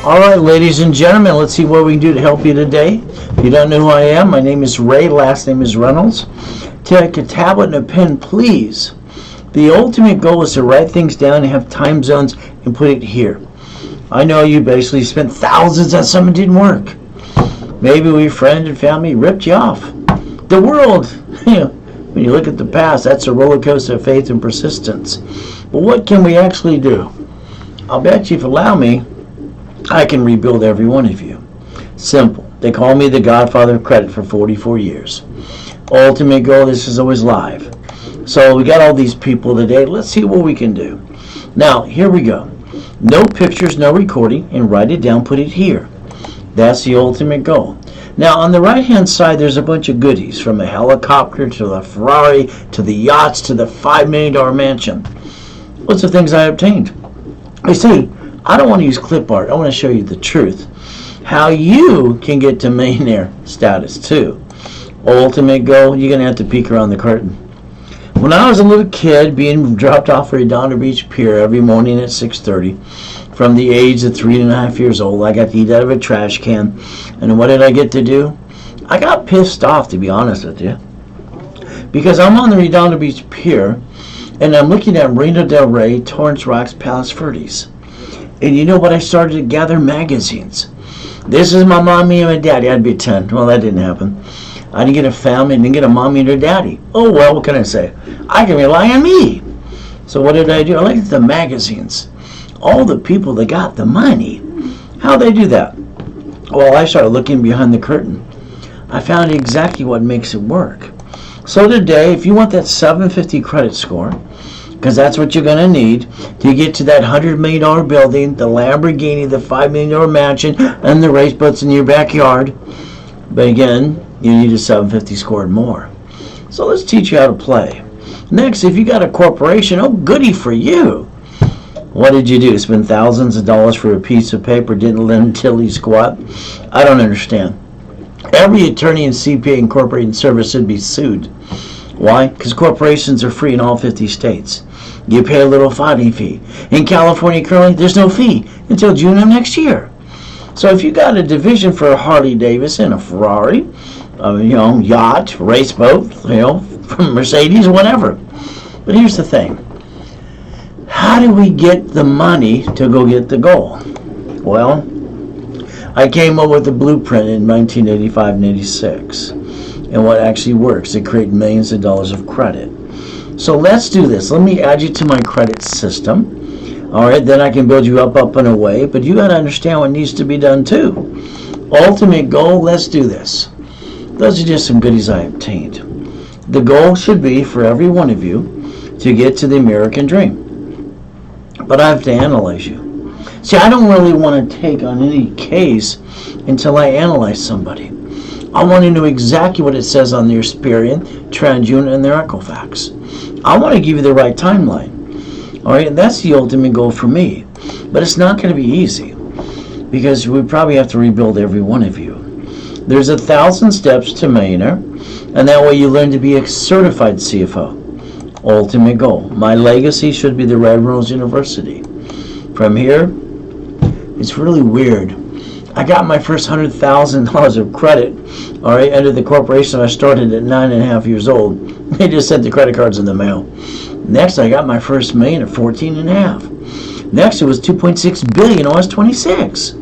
All right, ladies and gentlemen, let's see what we can do to help you today. If you don't know who I am, my name is Ray, last name is Reynolds. Take a tablet and a pen, please. The ultimate goal is to write things down and have time zones and put it here. I know you basically spent thousands on something that didn't work. Maybe your friend and family ripped you off. The world, when you look at the past, that's a roller coaster of faith and persistence. But what can we actually do? I'll bet you, if you allow me, I can rebuild every one of you. Simple. They call me the Godfather of Credit for 44 years. Ultimate goal, this is always live. So we got all these people today. Let's see what we can do. Now, here we go. No pictures, no recording, and write it down, put it here. That's the ultimate goal. Now, on the right-hand side, there's a bunch of goodies, from a helicopter to the Ferrari to the yachts to the $5 million mansion. What's the things I obtained? You see, I don't want to use clip art. I want to show you the truth. How you can get to millionaire status too. Ultimate goal, you're going to have to peek around the curtain. When I was a little kid being dropped off at Redondo Beach Pier every morning at 6:30, from the age of 3.5 years old, I got to eat out of a trash can. And what did I get to do? I got pissed off, to be honest with you. Because I'm on the Redondo Beach Pier, and I'm looking at Marina Del Rey, Torrance Rocks, Palos Verdes. And you know what? I started to gather magazines. This is my mommy and my daddy. I'd be 10. Well, that didn't happen. I didn't get a family, didn't get a mommy and a daddy. Oh, well, what can I say? I can rely on me. So what did I do? I looked at the magazines. All the people that got the money. How'd they do that? Well, I started looking behind the curtain. I found exactly what makes it work. So today, if you want that 750 credit score, because that's what you're going to need to get to that $100 million building, the Lamborghini, the $5 million mansion, and the race boats in your backyard. But again, you need a 750 score and more. So let's teach you how to play. Next, if you got a corporation, oh, goody for you. What did you do? Spend thousands of dollars for a piece of paper, didn't lend tilly squat? I don't understand. Every attorney and CPA incorporated service should be sued. Why? Because corporations are free in all 50 states. You pay a little filing fee. In California currently, there's no fee until June of next year. So if you got a division for a Harley Davidson, a Ferrari, yacht, race boat, Mercedes, whatever. But here's the thing. How do we get the money to go get the goal? Well, I came up with a blueprint in 1985 and 86. And what actually works to create millions of dollars of credit. So let's do this. Let me add you to my credit system. All right, then I can build you up and away. But you got to understand what needs to be done too. Ultimate goal, let's do this. Those are just some goodies I obtained. The goal should be for every one of you to get to the American dream. But I have to analyze you. See, I don't really want to take on any case until I analyze somebody. I want to know exactly what it says on their Experian, TransUnion, and their Equifax. I want to give you the right timeline. All right, and that's the ultimate goal for me. But it's not going to be easy because we probably have to rebuild every one of you. There's 1,000 steps to millionaire, and that way you learn to be a certified CFO. Ultimate goal. My legacy should be the Ray Reynolds University. From here, it's really weird. I got my first $100,000 of credit, all right, under the corporation I started at 9.5 years old. They just sent the credit cards in the mail. Next, I got my first million at 14.5. Next, it was 2.6 billion. I was 26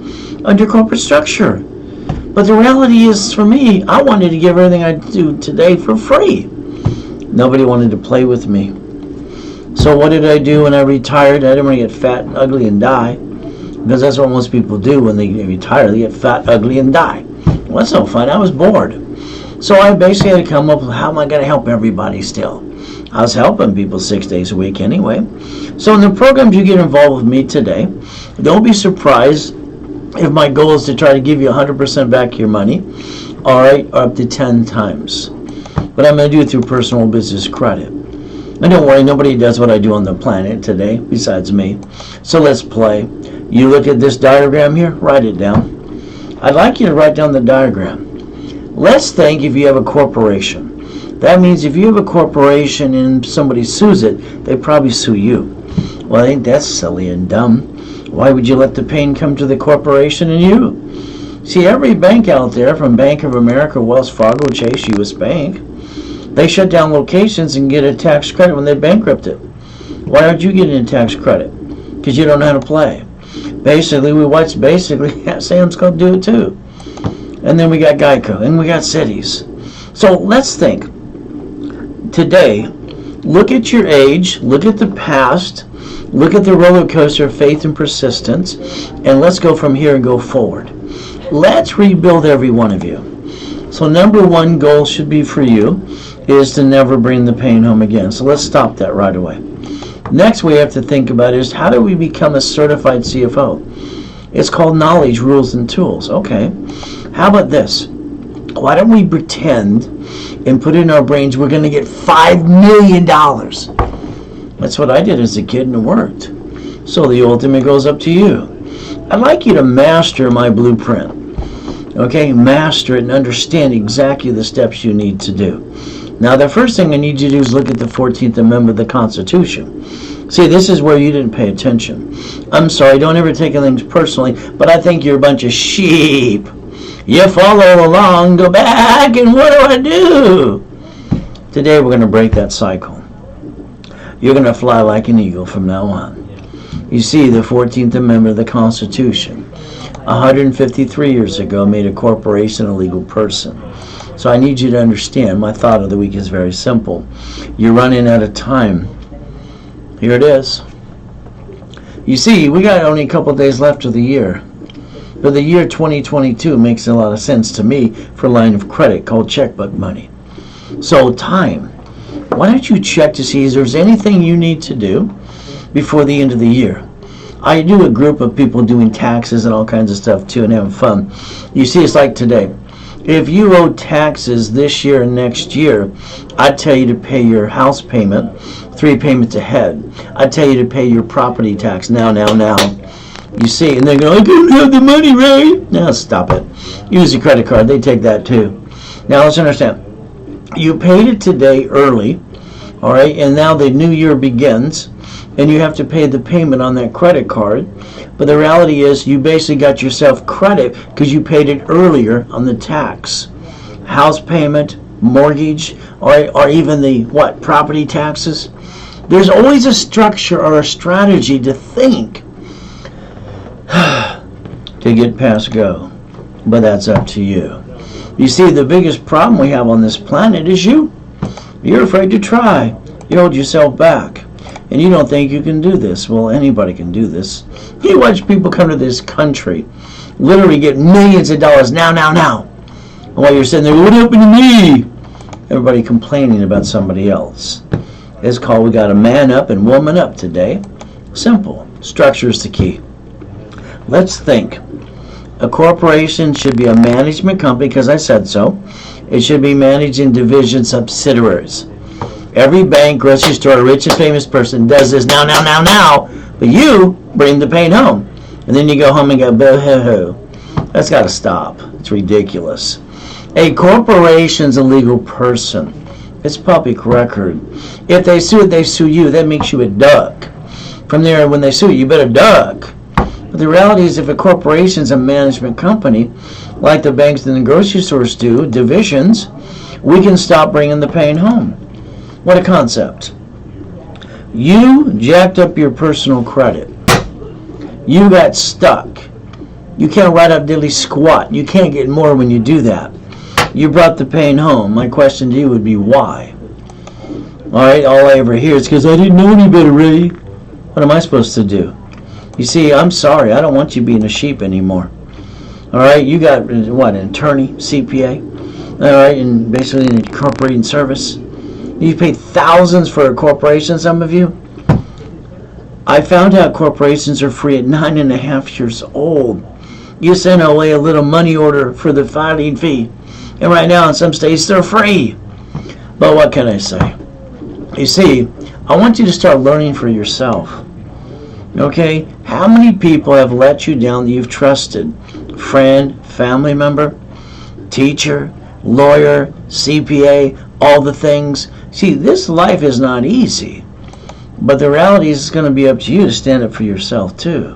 under corporate structure. But the reality is, for me, I wanted to give everything I do today for free. Nobody wanted to play with me. So what did I do when I retired? I didn't want to get fat and ugly and die. Because that's what most people do when they retire. They get fat, ugly, and die. Well, that's no fun. I was bored. So I basically had to come up with how am I going to help everybody still. I was helping people 6 days a week anyway. So in the programs you get involved with me today, don't be surprised if my goal is to try to give you 100% back your money, all right, or up to 10 times. But I'm going to do it through personal business credit. And don't worry, nobody does what I do on the planet today besides me. So let's play. You look at this diagram here, write it down. I'd like you to write down the diagram. Let's think if you have a corporation. That means if you have a corporation and somebody sues it, they probably sue you. Well, I think that's silly and dumb. Why would you let the pain come to the corporation and you? See, every bank out there, from Bank of America, Wells Fargo, Chase, U.S. Bank, they shut down locations and get a tax credit when they bankrupt it. Why aren't you getting a tax credit? Because you don't know how to play. Basically, Sam's going to do it too. And then we got Geico, and we got cities. So let's think. Today, look at your age, look at the past, look at the roller coaster of faith and persistence, and let's go from here and go forward. Let's rebuild every one of you. So number one goal should be for you is to never bring the pain home again. So let's stop that right away. Next we have to think about is how do we become a certified CFO? It's called knowledge, rules, and tools. Okay, how about this? Why don't we pretend and put in our brains we're going to get $5 million? That's what I did as a kid and it worked. So the ultimate goes up to you. I'd like you to master my blueprint. Okay, master it and understand exactly the steps you need to do. Now the first thing I need you to do is look at the 14th Amendment of the Constitution. See, this is where you didn't pay attention. I'm sorry, don't ever take things personally, but I think you're a bunch of sheep. You follow along, go back, and what do I do? Today we're going to break that cycle. You're going to fly like an eagle from now on. You see, the 14th Amendment of the Constitution, 153 years ago, made a corporation a legal person. So I need you to understand, my thought of the week is very simple. You're running out of time. Here it is. You see, we got only a couple days left of the year. But the year 2022 makes a lot of sense to me for a line of credit called checkbook money. So time. Why don't you check to see if there's anything you need to do before the end of the year? I do a group of people doing taxes and all kinds of stuff too and having fun. You see, it's like today. If you owe taxes this year and next year, I'd tell you to pay your house payment 3 payments ahead. I'd tell you to pay your property tax now. You see, and they go, I don't have the money, Ray. No, stop it. Use a credit card. They take that too. Now, let's understand. You paid it today early, all right, and now the new year begins, and you have to pay the payment on that credit card. But the reality is you basically got yourself credit because you paid it earlier on the tax. House payment, mortgage, or even the, property taxes. There's always a structure or a strategy to think to get past go. But that's up to you. You see, the biggest problem we have on this planet is you. You're afraid to try. You hold yourself back. And you don't think you can do this. Well, anybody can do this. You watch people come to this country, literally get millions of dollars now. And while you're sitting there, what happened to me? Everybody complaining about somebody else. It's called we got to man up and woman up today. Simple. Structure is the key. Let's think. A corporation should be a management company, because I said so. It should be managed in division subsidiaries. Every bank, grocery store, rich and famous person does this now. But you bring the pain home. And then you go home and go, boo-hoo-hoo. That's got to stop. It's ridiculous. A corporation's a legal person. It's public record. If they sue it, they sue you. That makes you a duck. From there, when they sue you better duck. But the reality is if a corporation's a management company, like the banks and the grocery stores do, divisions, we can stop bringing the pain home. What a concept. You jacked up your personal credit. You got stuck. You can't write up diddly squat. You can't get more when you do that. You brought the pain home. My question to you would be why? Alright, all I ever hear is because I didn't know any better, Ray. What am I supposed to do? You see, I'm sorry. I don't want you being a sheep anymore. Alright, you got, what, an attorney, CPA? Alright, and basically an incorporating service. You pay thousands for a corporation, some of you. I found out corporations are free at 9.5 years old. You send away a little money order for the filing fee. And right now in some states they're free. But what can I say? You see, I want you to start learning for yourself. Okay? How many people have let you down that you've trusted? Friend, family member, teacher, lawyer, CPA, all the things. See, this life is not easy. But the reality is it's going to be up to you to stand up for yourself too.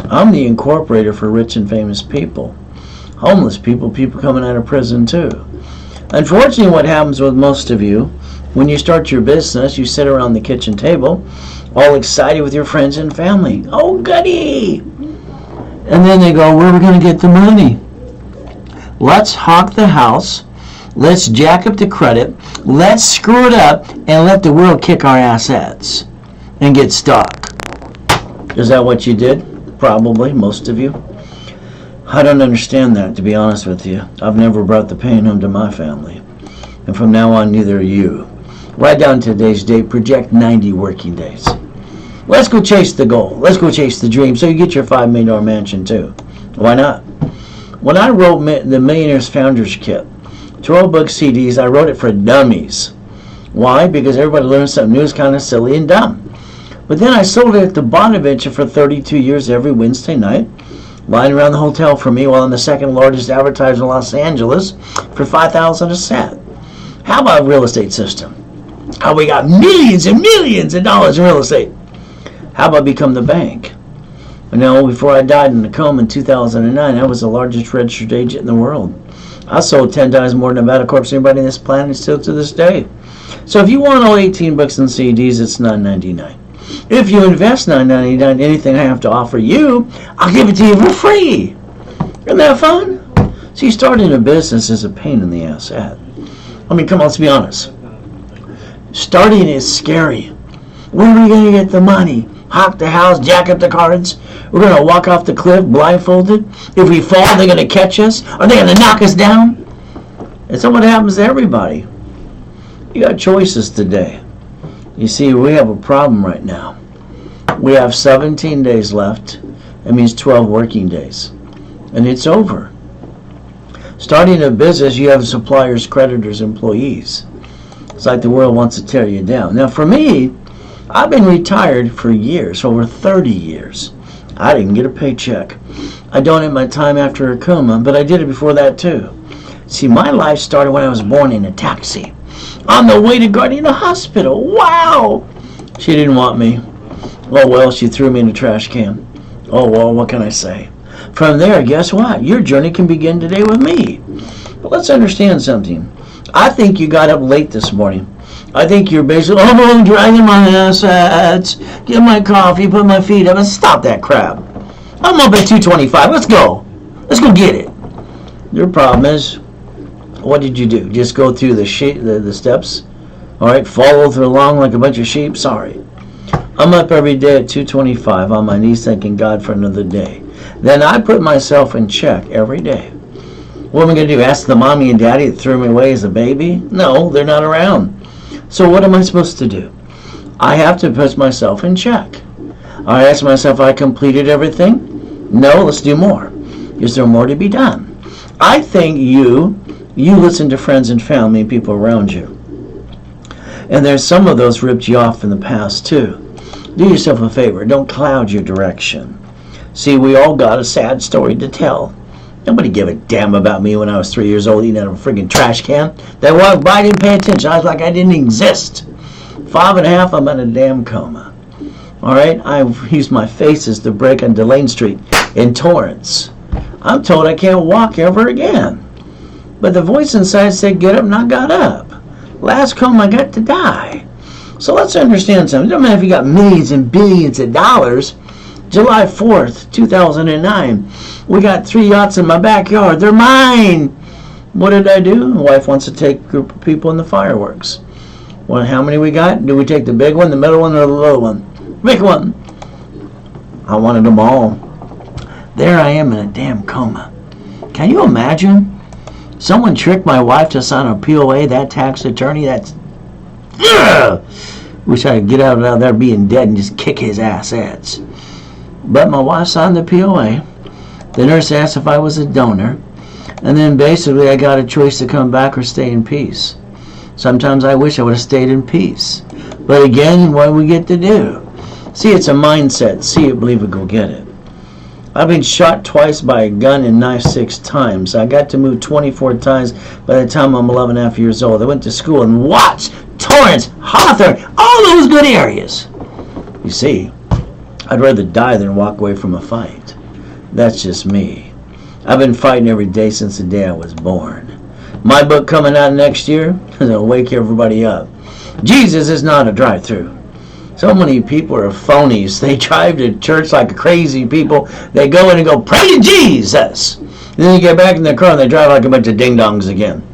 I'm the incorporator for rich and famous people. Homeless people, people coming out of prison too. Unfortunately, what happens with most of you, when you start your business, you sit around the kitchen table, all excited with your friends and family. Oh, goody! And then they go, where are we going to get the money? Let's hawk the house. Let's jack up the credit. Let's screw it up and let the world kick our assets and get stuck. Is that what you did? Probably, most of you. I don't understand that, to be honest with you. I've never brought the pain home to my family. And from now on, neither are you. Write down today's date, project 90 working days. Let's go chase the goal. Let's go chase the dream so you get your $5 million mansion too. Why not? When I wrote the Millionaire's Founders Kit, 12-book CDs, I wrote it for dummies. Why? Because everybody learns something new is kind of silly and dumb. But then I sold it at the Bonaventure for 32 years every Wednesday night, lying around the hotel for me while I'm the second largest advertiser in Los Angeles for $5,000 a set. How about real estate system? How we got millions and millions of dollars in real estate. How about become the bank? You know, before I died in a coma in 2009, I was the largest registered agent in the world. I sold 10 times more than Nevada Corp. Anybody on this planet still to this day. So if you want all 18 books and CDs, it's $9.99. If you invest $9.99 in anything I have to offer you, I'll give it to you for free. Isn't that fun? See, starting a business is a pain in the ass. I mean, come on, let's be honest. Starting is scary. Where are we going to get the money? Hawk the house, jack up the cards? We're going to walk off the cliff blindfolded? If we fall, they're going to catch us? Are they going to knock us down? It's not what happens to everybody. You got choices today. You see, we have a problem right now. We have 17 days left. That means 12 working days. And it's over. Starting a business, you have suppliers, creditors, employees. It's like the world wants to tear you down. Now, for me, I've been retired for years, over 30 years. I didn't get a paycheck. I donated my time after a coma, but I did it before that too. See, my life started when I was born in a taxi on the way to Gardena Hospital. Wow! She didn't want me. Oh well, she threw me in a trash can. Oh well, what can I say? From there, guess what? Your journey can begin today with me. But let's understand something. I think you got up late this morning. I think you're basically, oh, I'm dragging my assets, get my coffee, put my feet up, and stop that crap. I'm up at 225. Let's go. Let's go get it. Your problem is, what did you do? Just go through the steps? All right, follow through along like a bunch of sheep? Sorry. I'm up every day at 225 on my knees thanking God for another day. Then I put myself in check every day. What am I going to do? Ask the mommy and daddy that threw me away as a baby? No, they're not around. So what am I supposed to do? I have to put myself in check. I ask myself, I completed everything? No, let's do more. Is there more to be done? I think you listen to friends and family and people around you. And there's some of those ripped you off in the past too. Do yourself a favor. Don't cloud your direction. See, we all got a sad story to tell. Nobody gave a damn about me when I was 3 years old eating out of a friggin' trash can. They walked by, didn't pay attention. I was like I didn't exist. 5.5, I'm in a damn coma. All right, I've used my faces to break on Delane Street in Torrance. I'm told I can't walk ever again. But the voice inside said, get up, and I got up. Last coma, I got to die. So let's understand something. It doesn't matter if you got millions and billions of dollars. July 4th, 2009, we got 3 yachts in my backyard. They're mine. What did I do? My wife wants to take a group of people in the fireworks. Well, how many we got? Do we take the big one, the middle one, or the little one? Big one. I wanted them all. There I am in a damn coma. Can you imagine? Someone tricked my wife to sign a POA, that tax attorney, that's... Ugh! Wish I could get out of there being dead and just kick his assets. But my wife signed the POA. The nurse asked if I was a donor. And then basically I got a choice to come back or stay in peace. Sometimes I wish I would have stayed in peace. But again, what do we get to do? See, it's a mindset. See it, believe it, go get it. I've been shot twice by a gun and knife 6 times. I got to move 24 times by the time I'm 11 and a half years old. I went to school in Watts, Torrance, Hawthorne, all those good areas. You see, I'd rather die than walk away from a fight. That's just me. I've been fighting every day since the day I was born. My book coming out next year is going to wake everybody up. Jesus is not a drive-through. So many people are phonies. They drive to church like crazy people. They go in and go, pray to Jesus. And then you get back in their car and they drive like a bunch of ding-dongs again.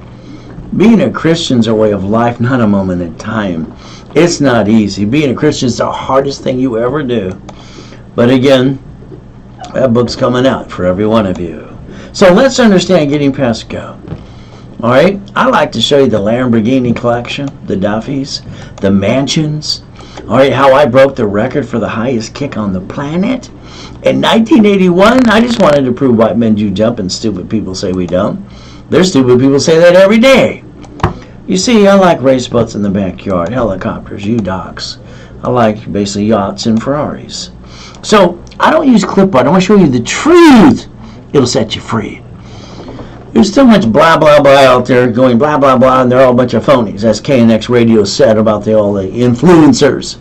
Being a Christian is a way of life, not a moment in time. It's not easy. Being a Christian is the hardest thing you ever do. But again, that book's coming out for every one of you. So let's understand getting past go. All right? I like to show you the Lamborghini collection, the Duffys, the mansions. All right, how I broke the record for the highest kick on the planet. In 1981, I just wanted to prove white men do jump and stupid people say we don't. There's stupid people say that every day. You see, I like race boats in the backyard, helicopters, U-Docks. I like basically yachts and Ferraris. So I don't use clipboard. I want to show you the truth. It'll set you free. There's so much blah, blah, blah out there going blah, blah, blah, and they're all a bunch of phonies, as KNX Radio said about all the influencers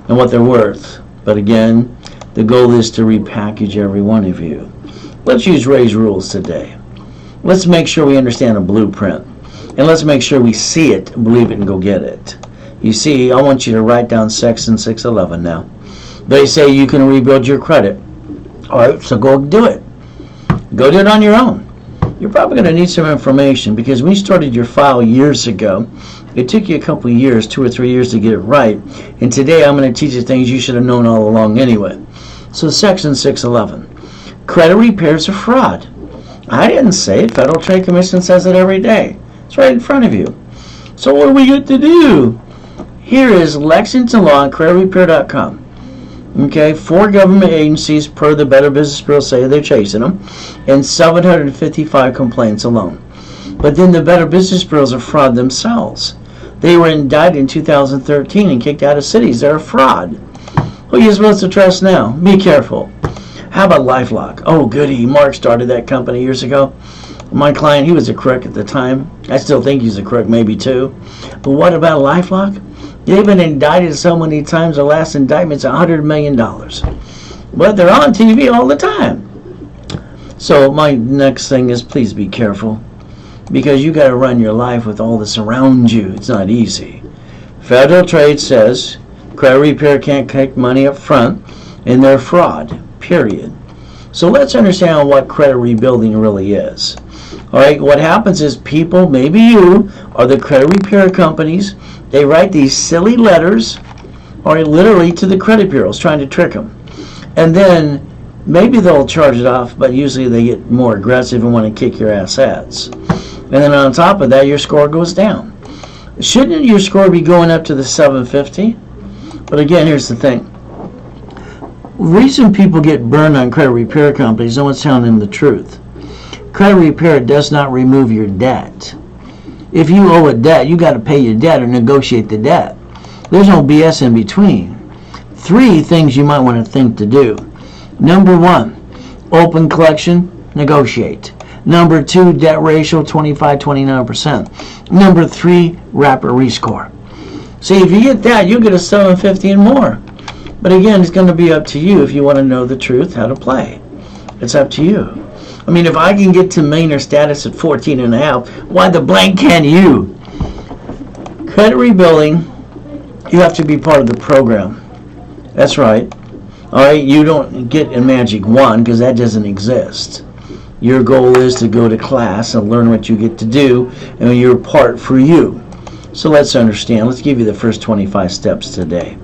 and what they're worth. But again, the goal is to repackage every one of you. Let's use Ray's rules today. Let's make sure we understand a blueprint. And let's make sure we see it, believe it, and go get it. You see, I want you to write down Section 611 now. They say you can rebuild your credit. All right, so go do it. Go do it on your own. You're probably going to need some information because when you started your file years ago, it took you a couple of years, 2 or 3 years to get it right. And today I'm going to teach you things you should have known all along anyway. So Section 611. Credit repair is a fraud. I didn't say it. Federal Trade Commission says it every day. It's right in front of you. So what do we get to do? Here is Lexington Law and creditrepair.com. Okay, 4 government agencies per the Better Business Bureau say they're chasing them, and 755 complaints alone. But then the Better Business Bureaus are fraud themselves. They were indicted in 2013 and kicked out of cities. They're a fraud. Who are you supposed to trust now? Be careful. How about LifeLock? Oh, goody. Mark started that company years ago. My client, he was a crook at the time. I still think he's a crook, maybe too. But what about LifeLock? They've been indicted so many times. The last indictment's $100 million. But they're on TV all the time. So my next thing is please be careful. Because you got to run your life with all this around you. It's not easy. Federal Trade says credit repair can't take money up front, and they're fraud, period. So let's understand what credit rebuilding really is. All right, what happens is people, maybe you, are the credit repair companies. They write these silly letters, or literally to the credit bureaus, trying to trick them. And then maybe they'll charge it off, but usually they get more aggressive and want to kick your assets. And then on top of that, your score goes down. Shouldn't your score be going up to the 750? But again, here's the thing. The reason people get burned on credit repair companies, no one's telling them the truth. Credit repair does not remove your debt. If you owe a debt, you got to pay your debt or negotiate the debt. There's no BS in between. 3 things you might want to think to do. Number 1, open collection, negotiate. Number 2, debt ratio 25-29%. Number 3, rapid rescore. See, if you get that, you'll get a 750 and more. But again, it's going to be up to you if you want to know the truth, how to play. It's up to you. I mean, if I can get to millionaire status at 14 and a half, why the blank can you? Credit rebuilding, you have to be part of the program. That's right. All right, you don't get a magic wand because that doesn't exist. Your goal is to go to class and learn what you get to do and your part for you. So let's understand. Let's give you the first 25 steps today.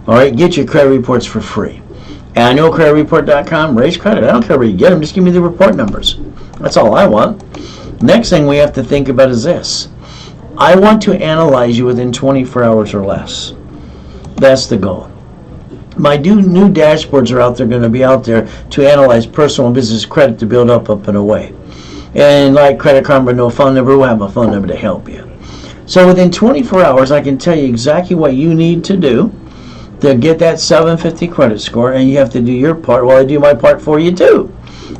All right, get your credit reports for free. AnnualCreditReport.com, raise credit. I don't care where you get them, just give me the report numbers. That's all I want. Next thing we have to think about is this. I want to analyze you within 24 hours or less. That's the goal. My new dashboards are out there, going to be out there to analyze personal and business credit to build up and away. And like Credit Karma, no phone number, we'll have a phone number to help you. So within 24 hours, I can tell you exactly what you need to do to get that 750 credit score, and you have to do your part while I do my part for you too.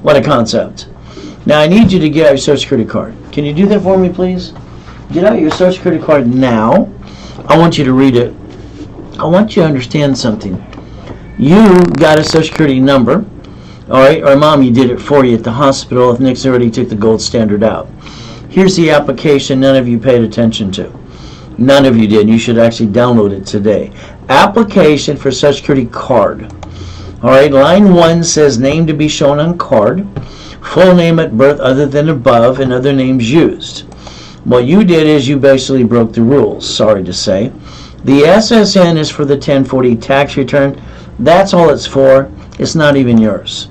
What a concept. Now I need you to get out your Social Security card. Can you do that for me, please? Get out your Social Security card now. I want you to read it. I want you to understand something. you got a Social Security number, all right, or Mommy did it for you at the hospital if Nick's already took the gold standard out. Here's the application none of you paid attention to. None of you did. You should actually download it today. Application for Social Security card. All right, line 1 says name to be shown on card. Full name at birth other than above and other names used. What you did is you basically broke the rules, sorry to say. The SSN is for the 1040 tax return. That's all it's for. It's not even yours.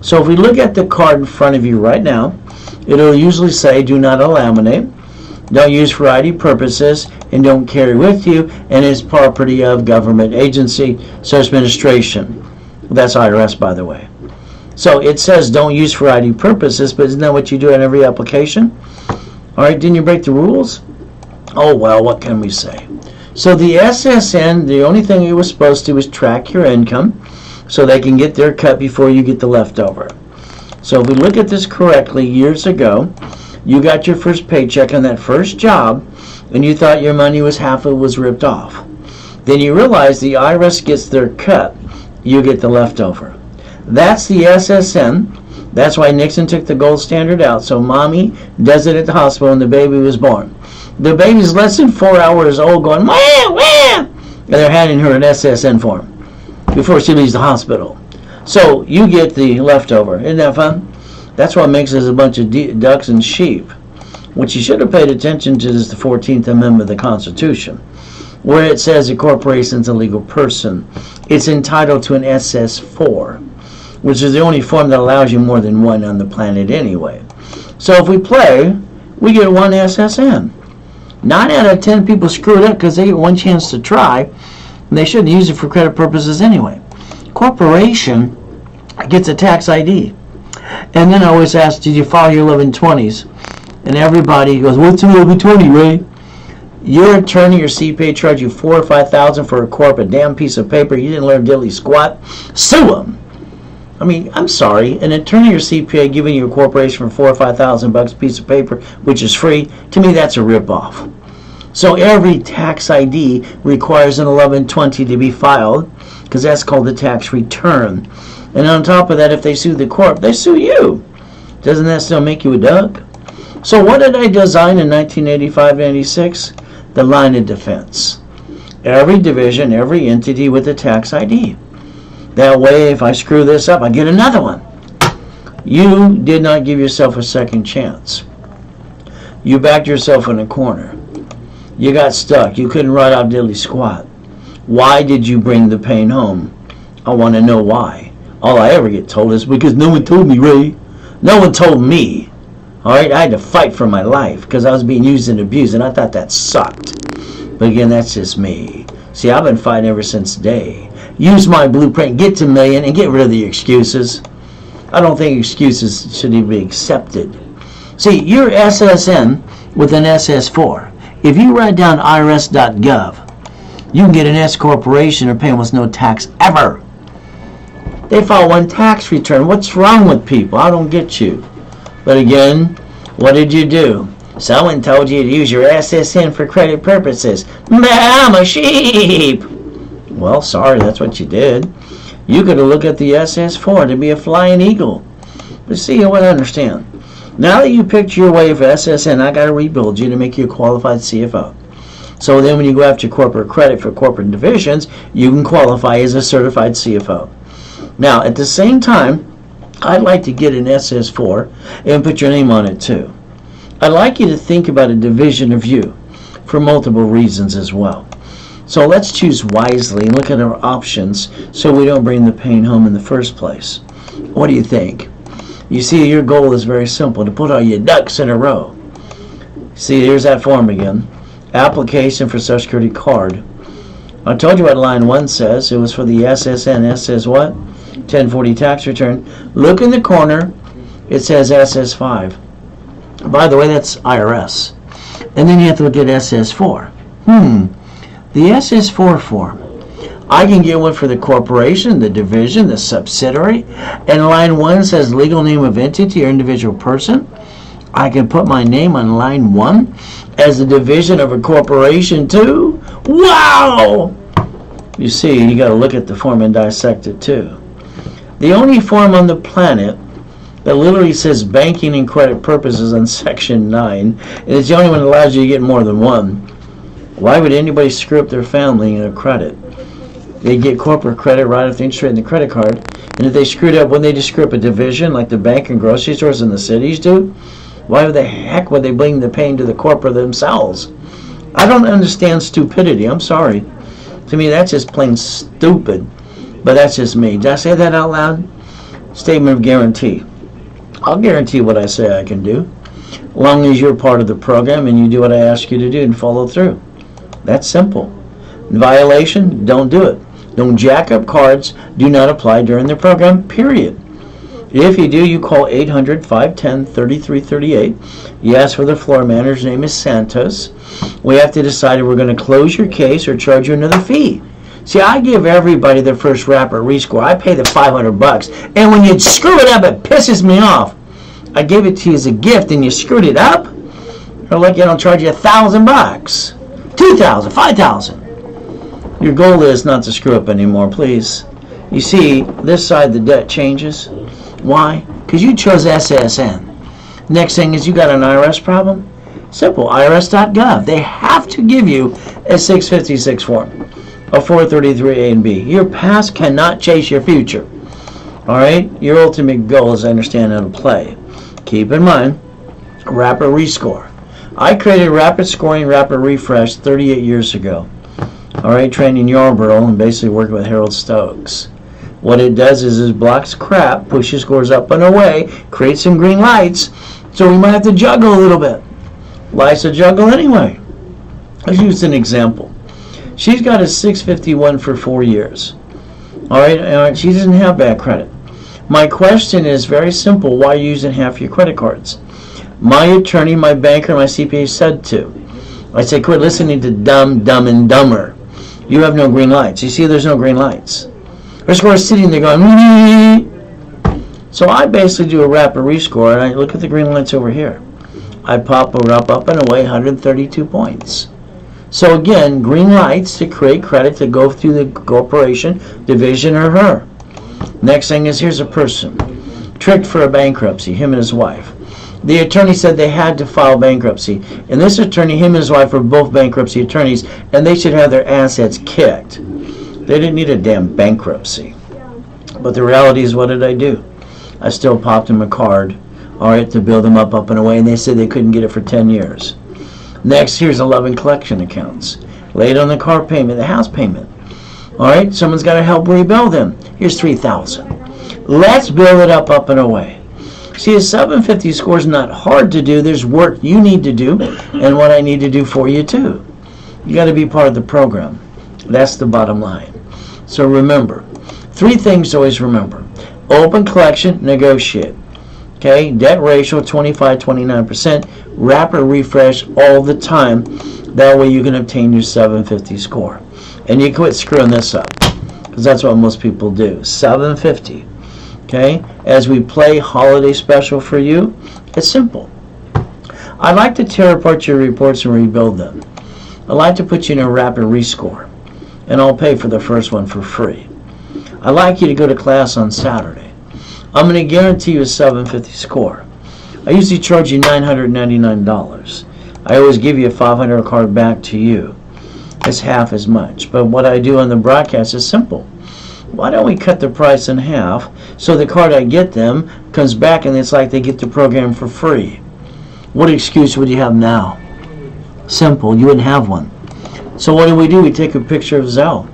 So if we look at the card in front of you right now, it'll usually say do not laminate, don't use for ID purposes, and don't carry with you, and is property of government agency, such administration. That's IRS, by the way. So it says don't use for ID purposes, but isn't that what you do in every application? All right, didn't you break the rules? Oh, well, what can we say? So the SSN, the only thing it was supposed to was track your income so they can get their cut before you get the leftover. So if we look at this correctly, years ago, you got your first paycheck on that first job, and you thought your money was half it was ripped off. Then you realize the IRS gets their cut, you get the leftover. That's the SSN. That's why Nixon took the gold standard out, so Mommy does it at the hospital when the baby was born. The baby's less than 4 hours old going, wah, wah, and they're handing her an SSN form before she leaves the hospital. So you get the leftover. Isn't that fun? That's what makes us a bunch of ducks and sheep. What you should have paid attention to is the 14th Amendment of the Constitution, where it says a corporation is a legal person. It's entitled to an SS4, which is the only form that allows you more than one on the planet anyway. So if we play, we get one SSN. 9 out of 10 people screw it up because they get one chance to try, and they shouldn't use it for credit purposes anyway. Corporation gets a tax ID. And then I always ask, did you file your 1120s? And everybody goes, what's an 1120, Ray? Your attorney or CPA charged you $4,000 or $5,000 for a corp, a damn piece of paper. You didn't learn diddly squat. Sue them. I mean, I'm sorry. An attorney or CPA giving you a corporation for $4,000 or $5,000 a piece of paper, which is free, to me that's a ripoff. So every tax ID requires an 1120 to be filed, because that's called the tax return. And on top of that, if they sue the corp, they sue you. Doesn't that still make you a duck? So what did I design in 1985-86? The line of defense. Every division, every entity with a tax ID. That way, if I screw this up, I get another one. You did not give yourself a second chance. You backed yourself in a corner. You got stuck. You couldn't write out diddly squat. Why did you bring the pain home? I want to know why. All I ever get told is because no one told me, Ray. No one told me. All right, I had to fight for my life because I was being used and abused, and I thought that sucked. But again, that's just me. See, I've been fighting ever since day. Use my blueprint, get to million, and get rid of the excuses. I don't think excuses should even be accepted. See, your SSN with an SS4. If you write down irs.gov, you can get an S corporation or pay almost no tax ever. They file one tax return. What's wrong with people? I don't get you. But again, what did you do? Someone told you to use your SSN for credit purposes. I'm a sheep. Well, sorry, that's what you did. You could have looked at the SS4 to be a flying eagle. But see, you want to understand. Now that you picked your way for SSN, I got to rebuild you to make you a qualified CFO. So then when you go after corporate credit for corporate divisions, you can qualify as a certified CFO. Now, at the same time, I'd like to get an SS4 and put your name on it too. I'd like you to think about a division of you for multiple reasons as well. So let's choose wisely and look at our options so we don't bring the pain home in the first place. What do you think? You see, your goal is very simple, to put all your ducks in a row. See, here's that form again. Application for Social Security card. I told you what line 1 says. It was for the SSN. S says what? 1040 tax return. Look in the corner. It says SS5. By the way, that's IRS. And then you have to look at SS4. The SS4 form. I can get one for the corporation, the division, the subsidiary. And line 1 says legal name of entity or individual person. I can put my name on line 1 as a division of a corporation too. Wow! You see, you got to look at the form and dissect it too. The only form on the planet that literally says banking and credit purposes on Section 9, and it's the only one that allows you to get more than one. Why would anybody screw up their family in a credit? They get corporate credit right off the interest rate in the credit card, and if they screwed up, when they just screw up a division like the bank and grocery stores in the cities do, why the heck would they bring the pain to the corporate themselves? I don't understand stupidity. I'm sorry. To me, that's just plain stupid. But that's just me. Did I say that out loud? Statement of guarantee. I'll guarantee what I say I can do, as long as you're part of the program and you do what I ask you to do and follow through. That's simple. Violation, don't do it. Don't jack up cards. Do not apply during the program, period. If you do, you call 800-510-3338. You ask for the floor manager's name is Santos. We have to decide if we're going to close your case or charge you another fee. See, I give everybody their first wrapper rescore. I pay the $500. And when you screw it up, it pisses me off. I gave it to you as a gift and you screwed it up? Or like I don't charge you $1,000, $2,000, $5,000. Your goal is not to screw up anymore, please. You see, this side the debt changes. Why? Because you chose SSN. Next thing is you got an IRS problem? Simple, irs.gov. They have to give you a 656 form, a 433A and B. Your past cannot chase your future. All right? Your ultimate goal is to understand how to play. Keep in mind, Rapid Rescore. I created Rapid Scoring, Rapid Refresh 38 years ago. All right, trained in Yarborough and basically working with Harold Stokes. What it does is it blocks crap, pushes scores up and away, creates some green lights, so we might have to juggle a little bit. Life's a juggle anyway. Let's use an example. She's got a 651 for 4 years. All right, she doesn't have bad credit. My question is very simple. Why are you using half your credit cards? My attorney, my banker, my CPA said to. I said, quit listening to Dumb, Dumb, and Dumber. You have no green lights. You see, there's no green lights. Her score is sitting there going, wee. So I basically do a rapid rescore, and I look at the green lights over here. I pop her up and away, 132 points. So again, green lights to create credit to go through the corporation, division, or her. Next thing is, here's a person tricked for a bankruptcy, him and his wife. The attorney said they had to file bankruptcy. And this attorney, him and his wife, were both bankruptcy attorneys, and they should have their assets kicked. They didn't need a damn bankruptcy. But the reality is, what did I do? I still popped them a card, all right, to build them up and away, and they said they couldn't get it for 10 years. Next, here's 11 collection accounts. Late on the car payment, the house payment. All right, someone's got to help rebuild them. Here's $3,000. Let's build it up and away. See, a 750 score is not hard to do. There's work you need to do and what I need to do for you too. You got to be part of the program. That's the bottom line. So remember, 3 things to always remember. Open collection, negotiate. Okay, debt ratio 25-29%. Rapid refresh all the time. That way you can obtain your 750 score. And you quit screwing this up, because that's what most people do. 750. Okay, as we play holiday special for you, it's simple. I'd like to tear apart your reports and rebuild them. I'd like to put you in a rapid rescore, and I'll pay for the first one for free. I'd like you to go to class on Saturday. I'm going to guarantee you a 750 score. I usually charge you $999. I always give you a $500 card back to you. It's half as much. But what I do on the broadcast is simple. Why don't we cut the price in half so the card I get them comes back and it's like they get the program for free? What excuse would you have now? Simple, you wouldn't have one. So what do? We take a picture of Zelle.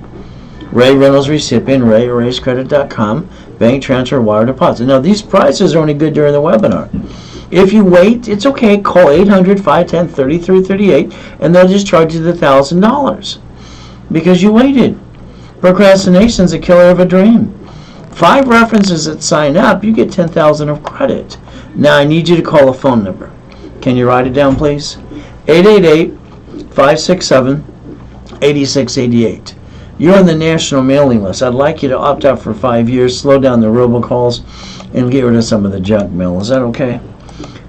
Ray Reynolds recipient, Ray at rayscredit.com, bank transfer, wire deposit. Now these prices are only good during the webinar. If you wait, it's okay. Call 800-510-3338 and they'll just charge you the $1,000 because you waited. Procrastination's a killer of a dream. 5 references that sign up, you get $10,000 of credit. Now I need you to call a phone number. Can you write it down, please? 888-567-8688. You're on the national mailing list. I'd like you to opt out for 5 years, slow down the robocalls, and get rid of some of the junk mail. Is that okay?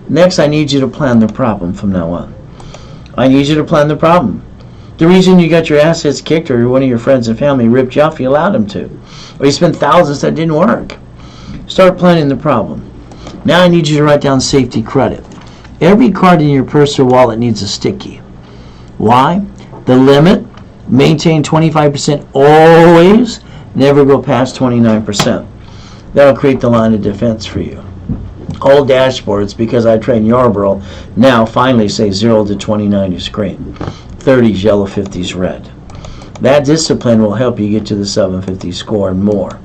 Next, I need you to plan the problem from now on. I need you to plan the problem. The reason you got your assets kicked or one of your friends and family ripped you off, you allowed them to. Or you spent thousands that didn't work. Start planning the problem. Now I need you to write down safety credit. Every card in your purse or wallet needs a sticky. Why? The limit, maintain 25% always, never go past 29%. That'll create the line of defense for you. All dashboards, because I train Yarborough, now finally say 0 to 29 is green, 30 is yellow, 50 is red. That discipline will help you get to the 750 score and more.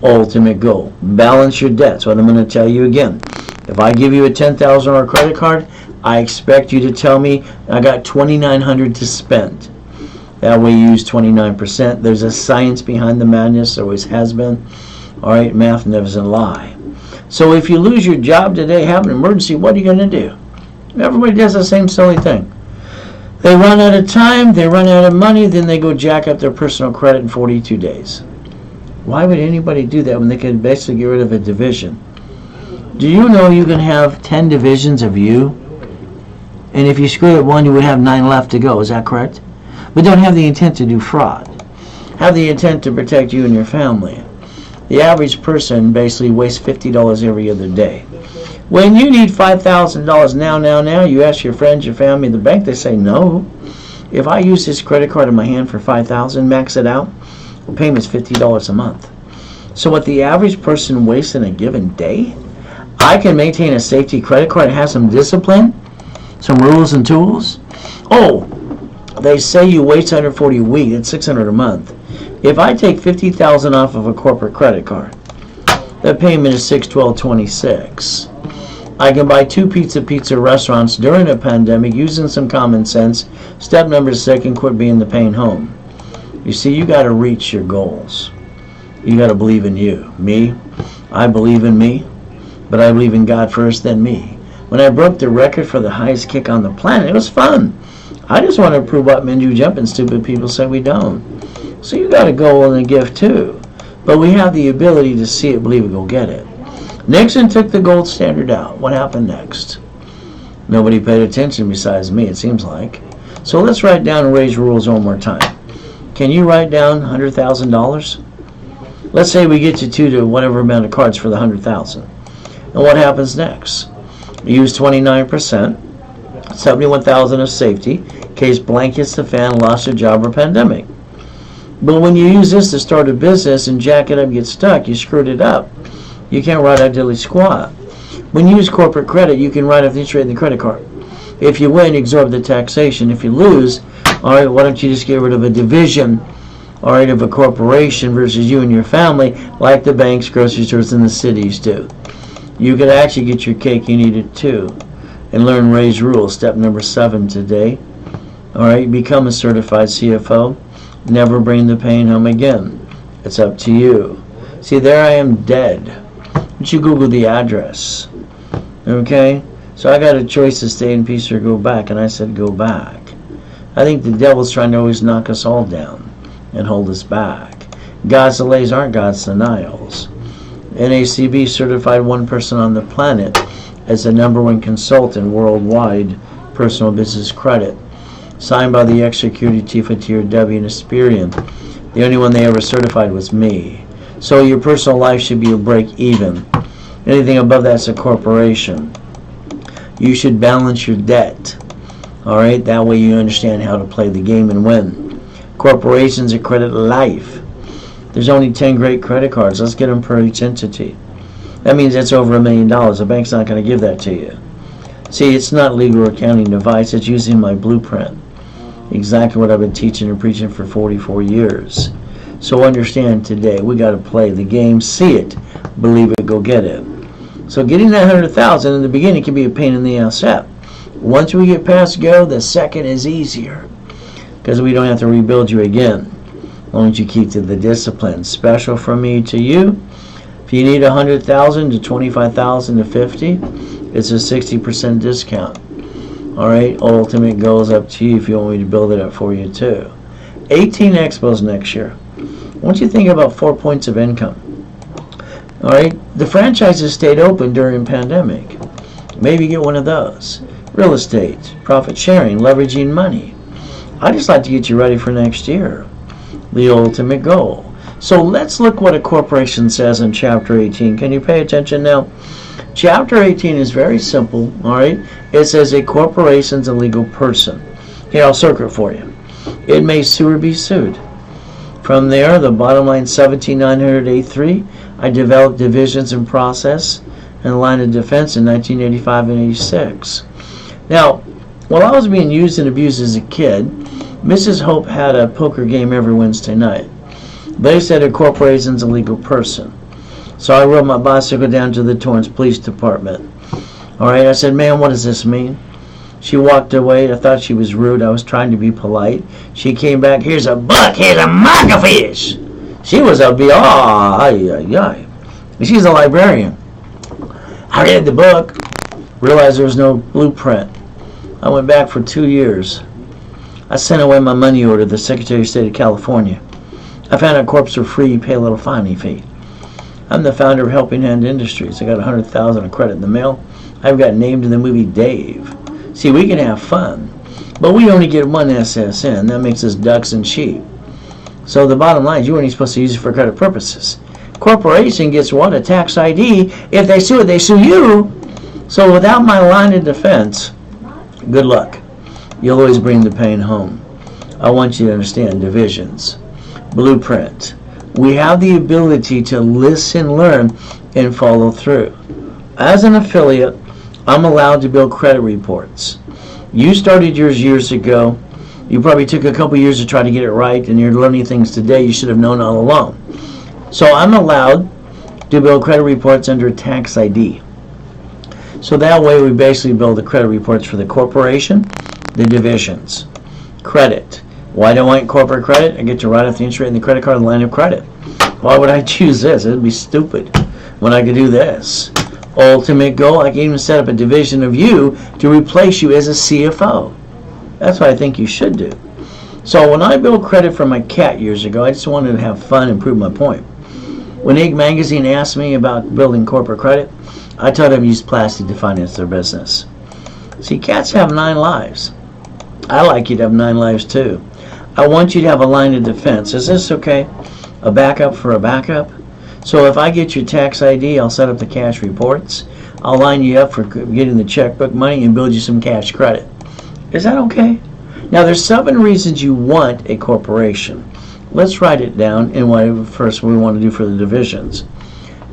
Ultimate goal, balance your debts. What I'm going to tell you again. If I give you a $10,000 credit card, I expect you to tell me I got $2,900 to spend. That way you use 29%. There's a science behind the madness, there always has been. All right, math never doesn't lie. So if you lose your job today, have an emergency, what are you going to do? Everybody does the same silly thing. They run out of time, they run out of money, then they go jack up their personal credit in 42 days. Why would anybody do that when they could basically get rid of a division? Do you know you can have 10 divisions of you? And if you screw up one, you would have 9 left to go. Is that correct? But don't have the intent to do fraud. Have the intent to protect you and your family. The average person basically wastes $50 every other day. When you need $5,000 now, you ask your friends, your family, the bank, they say no. If I use this credit card in my hand for $5,000, max it out, the payment's $50 a month. So what the average person wastes in a given day, I can maintain a safety credit card and have some discipline, some rules and tools. Oh, they say you waste $140 a week, it's $600 a month. If I take $50,000 off of a corporate credit card, the payment is $612.26. I can buy 2 pizza restaurants during a pandemic using some common sense. Step number 6, and quit being the pain home. You see, you got to reach your goals. You got to believe in you. Me, I believe in me, but I believe in God first, then me. When I broke the record for the highest kick on the planet, it was fun. I just want to prove what men do jumping stupid people say we don't. So you got a goal and a gift too. But we have the ability to see it, believe it, go get it. Nixon took the gold standard out. What happened next? Nobody paid attention besides me, it seems like. So let's write down Ray's rules one more time. Can you write down $100,000? Let's say we get you 2 to whatever amount of cards for the $100,000. And what happens next? You use 29%, $71,000 of safety, in case blank hits the fan, lost your job, or pandemic. But when you use this to start a business and jack it up, get stuck, you screwed it up. You can't write out diddly squat. When you use corporate credit, you can write off the interest rate in the credit card. If you win, absorb the taxation. If you lose, all right, why don't you just get rid of a division, all right, of a corporation versus you and your family, like the banks, grocery stores, and the cities do. You could actually get your cake and eat it too, and learn Ray's rules. Step number 7 today. All right, become a certified CFO. Never bring the pain home again. It's up to you. See, there I am dead. But you Google the address. Okay? So I got a choice to stay in peace or go back, and I said go back. I think the devil's trying to always knock us all down and hold us back. God's delays aren't God's denials. NACB certified one person on the planet as the #1 consultant worldwide, personal business credit. Signed by the ex-security chief of Tier W and Asperian. The only one they ever certified was me. So your personal life should be a break even. Anything above that's a corporation. You should balance your debt. Alright, that way you understand how to play the game and win. Corporations accredit life. There's only 10 great credit cards. Let's get them per each entity. That means that's over $1 million. The bank's not going to give that to you. See, it's not legal or accounting device. It's using my blueprint. Exactly what I've been teaching and preaching for 44 years. So understand today, we got to play the game, see it, believe it, go get it. So getting that $100,000 in the beginning can be a pain in the ass. Once we get past go, the second is easier because we don't have to rebuild you again. As long as you keep to the discipline. Special from me to you. If you need $100,000 to $25,000 to $50,000, it's a 60% discount. All right, ultimate goal is up to you if you want me to build it up for you too. 18 expos next year. I want you to think about 4 points of income. All right, the franchises stayed open during pandemic. Maybe get one of those. Real estate, profit sharing, leveraging money. I just like to get you ready for next year. The ultimate goal. So let's look what a corporation says in Chapter 18. Can you pay attention now? Chapter 18 is very simple, all right? It says a corporation's a legal person. Here, I'll circle it for you. It may sue or be sued. From there, the bottom line, 17983, I developed divisions in process and line of defense in 1985 and 86. Now, while I was being used and abused as a kid, Mrs. Hope had a poker game every Wednesday night. They said a corporation's a legal person. So I rode my bicycle down to the Torrance Police Department. Alright, I said, ma'am, what does this mean? She walked away. I thought she was rude. I was trying to be polite. She came back, here's a buck, here's a microfish. She was a she's a librarian. I read the book, realized there was no blueprint. I went back for 2 years. I sent away my money order to the Secretary of State of California. I found out corpse are free, you pay a little fining fee. I'm the founder of Helping Hand Industries. I got $100,000 of credit in the mail. I've got named in the movie Dave. See, we can have fun, but we only get one SSN. That makes us ducks and sheep. So the bottom line is you weren't even supposed to use it for credit purposes. Corporation gets what? A tax ID. If they sue it, they sue you. So without my line of defense, good luck. You'll always bring the pain home. I want you to understand divisions. Blueprint. We have the ability to listen, learn, and follow through. As an affiliate, I'm allowed to build credit reports. You started yours years ago. You probably took a couple years to try to get it right, and you're learning things today you should have known all along. So I'm allowed to build credit reports under tax ID. So that way we basically build the credit reports for the corporation, the divisions. Credit. Why do I want corporate credit? I get to write off the interest rate in the credit card and line of credit. Why would I choose this? It would be stupid when I could do this. Ultimate goal, I can even set up a division of you to replace you as a CFO. That's what I think you should do. So when I built credit for my cat years ago, I just wanted to have fun and prove my point. When Inc. Magazine asked me about building corporate credit, I told them to use plastic to finance their business. See, cats have 9 lives. I like you to have 9 lives too. I want you to have a line of defense. Is this okay? A backup for a backup? So if I get your tax ID, I'll set up the cash reports. I'll line you up for getting the checkbook money and build you some cash credit. Is that okay? Now there's 7 reasons you want a corporation. Let's write it down and what first we want to do for the divisions.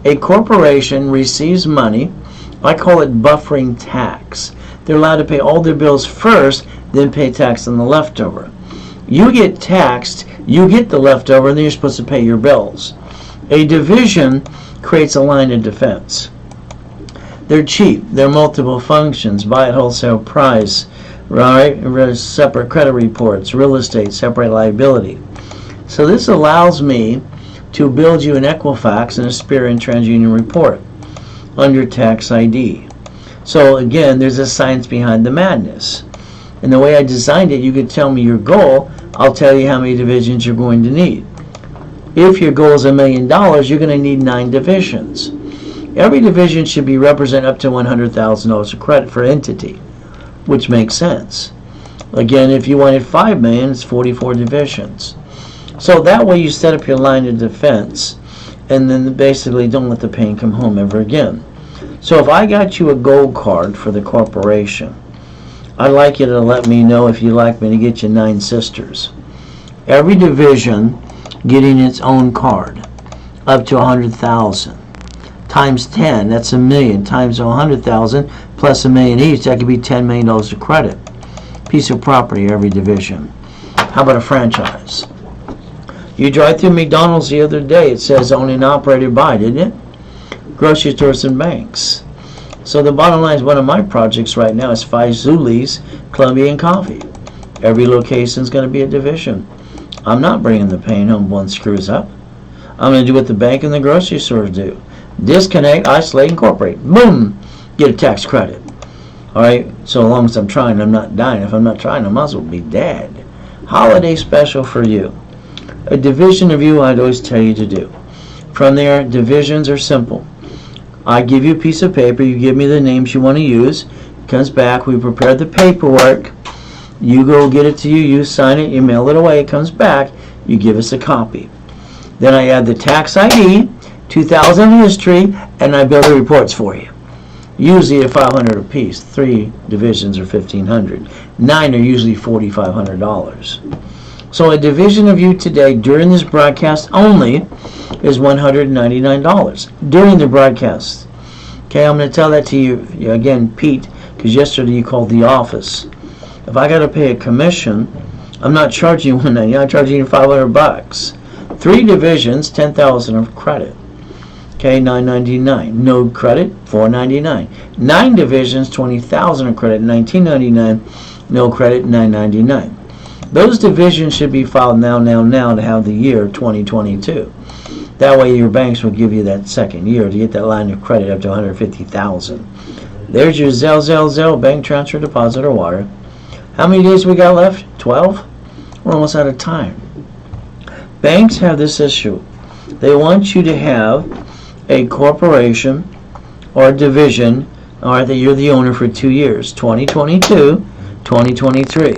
A corporation receives money. I call it buffering tax. They're allowed to pay all their bills first, then pay tax on the leftover. You get taxed, you get the leftover, and then you're supposed to pay your bills. A division creates a line of defense. They're cheap. They're multiple functions. Buy at wholesale price. Right? Separate credit reports. Real estate. Separate liability. So this allows me to build you an Equifax and a Spirit and TransUnion report under tax ID. So again, there's a science behind the madness. And the way I designed it, you could tell me your goal. I'll tell you how many divisions you're going to need. If your goal is $1 million, you're going to need 9 divisions. Every division should be represent up to $100,000 of credit for entity, which makes sense. Again, if you wanted $5 million, it's 44 divisions. So that way you set up your line of defense, and then basically don't let the pain come home ever again. So if I got you a gold card for the corporation, I'd like you to let me know if you'd like me to get you 9 sisters. Every division getting its own card, up to 100,000. Times 10, that's $1 million. Times 100,000 plus $1 million each, that could be $10 million of credit. Piece of property, every division. How about a franchise? You drive through McDonald's the other day, it says owned and operated by, didn't it? Grocery stores and banks. So the bottom line is one of my projects right now is Faizuli's Colombian Coffee. Every location is going to be a division. I'm not bringing the pain home one screws up. I'm going to do what the bank and the grocery stores do. Disconnect, isolate, incorporate. Boom! Get a tax credit. Alright, so long as I'm trying, I'm not dying. If I'm not trying, I might as well be dead. Holiday special for you. A division of you I'd always tell you to do. From there, divisions are simple. I give you a piece of paper, you give me the names you want to use. It comes back, we prepare the paperwork. You go get it to you, you sign it, you mail it away, it comes back, you give us a copy. Then I add the tax ID, 2000 history, and I build the reports for you. Usually at $500 a piece. 3 divisions are $1,500. 9 are usually $4,500. So a division of you today during this broadcast only is $199 during the broadcast. Okay, I'm going to tell that to you again, Pete, because yesterday you called the office. If I got to pay a commission, I'm not charging you $199. I'm charging you $500. 3 divisions, $10,000 of credit. Okay, $999. No credit, $499. 9 divisions, $20,000 of credit, $1999. No credit, $999. Those divisions should be filed now to have the year 2022. That way your banks will give you that second year to get that line of credit up to $150,000. There's your Zelle, bank transfer, deposit, or wire. How many days we got left? 12? We're almost out of time. Banks have this issue. They want you to have a corporation or a division, or that you're the owner for 2 years, 2022, 2023.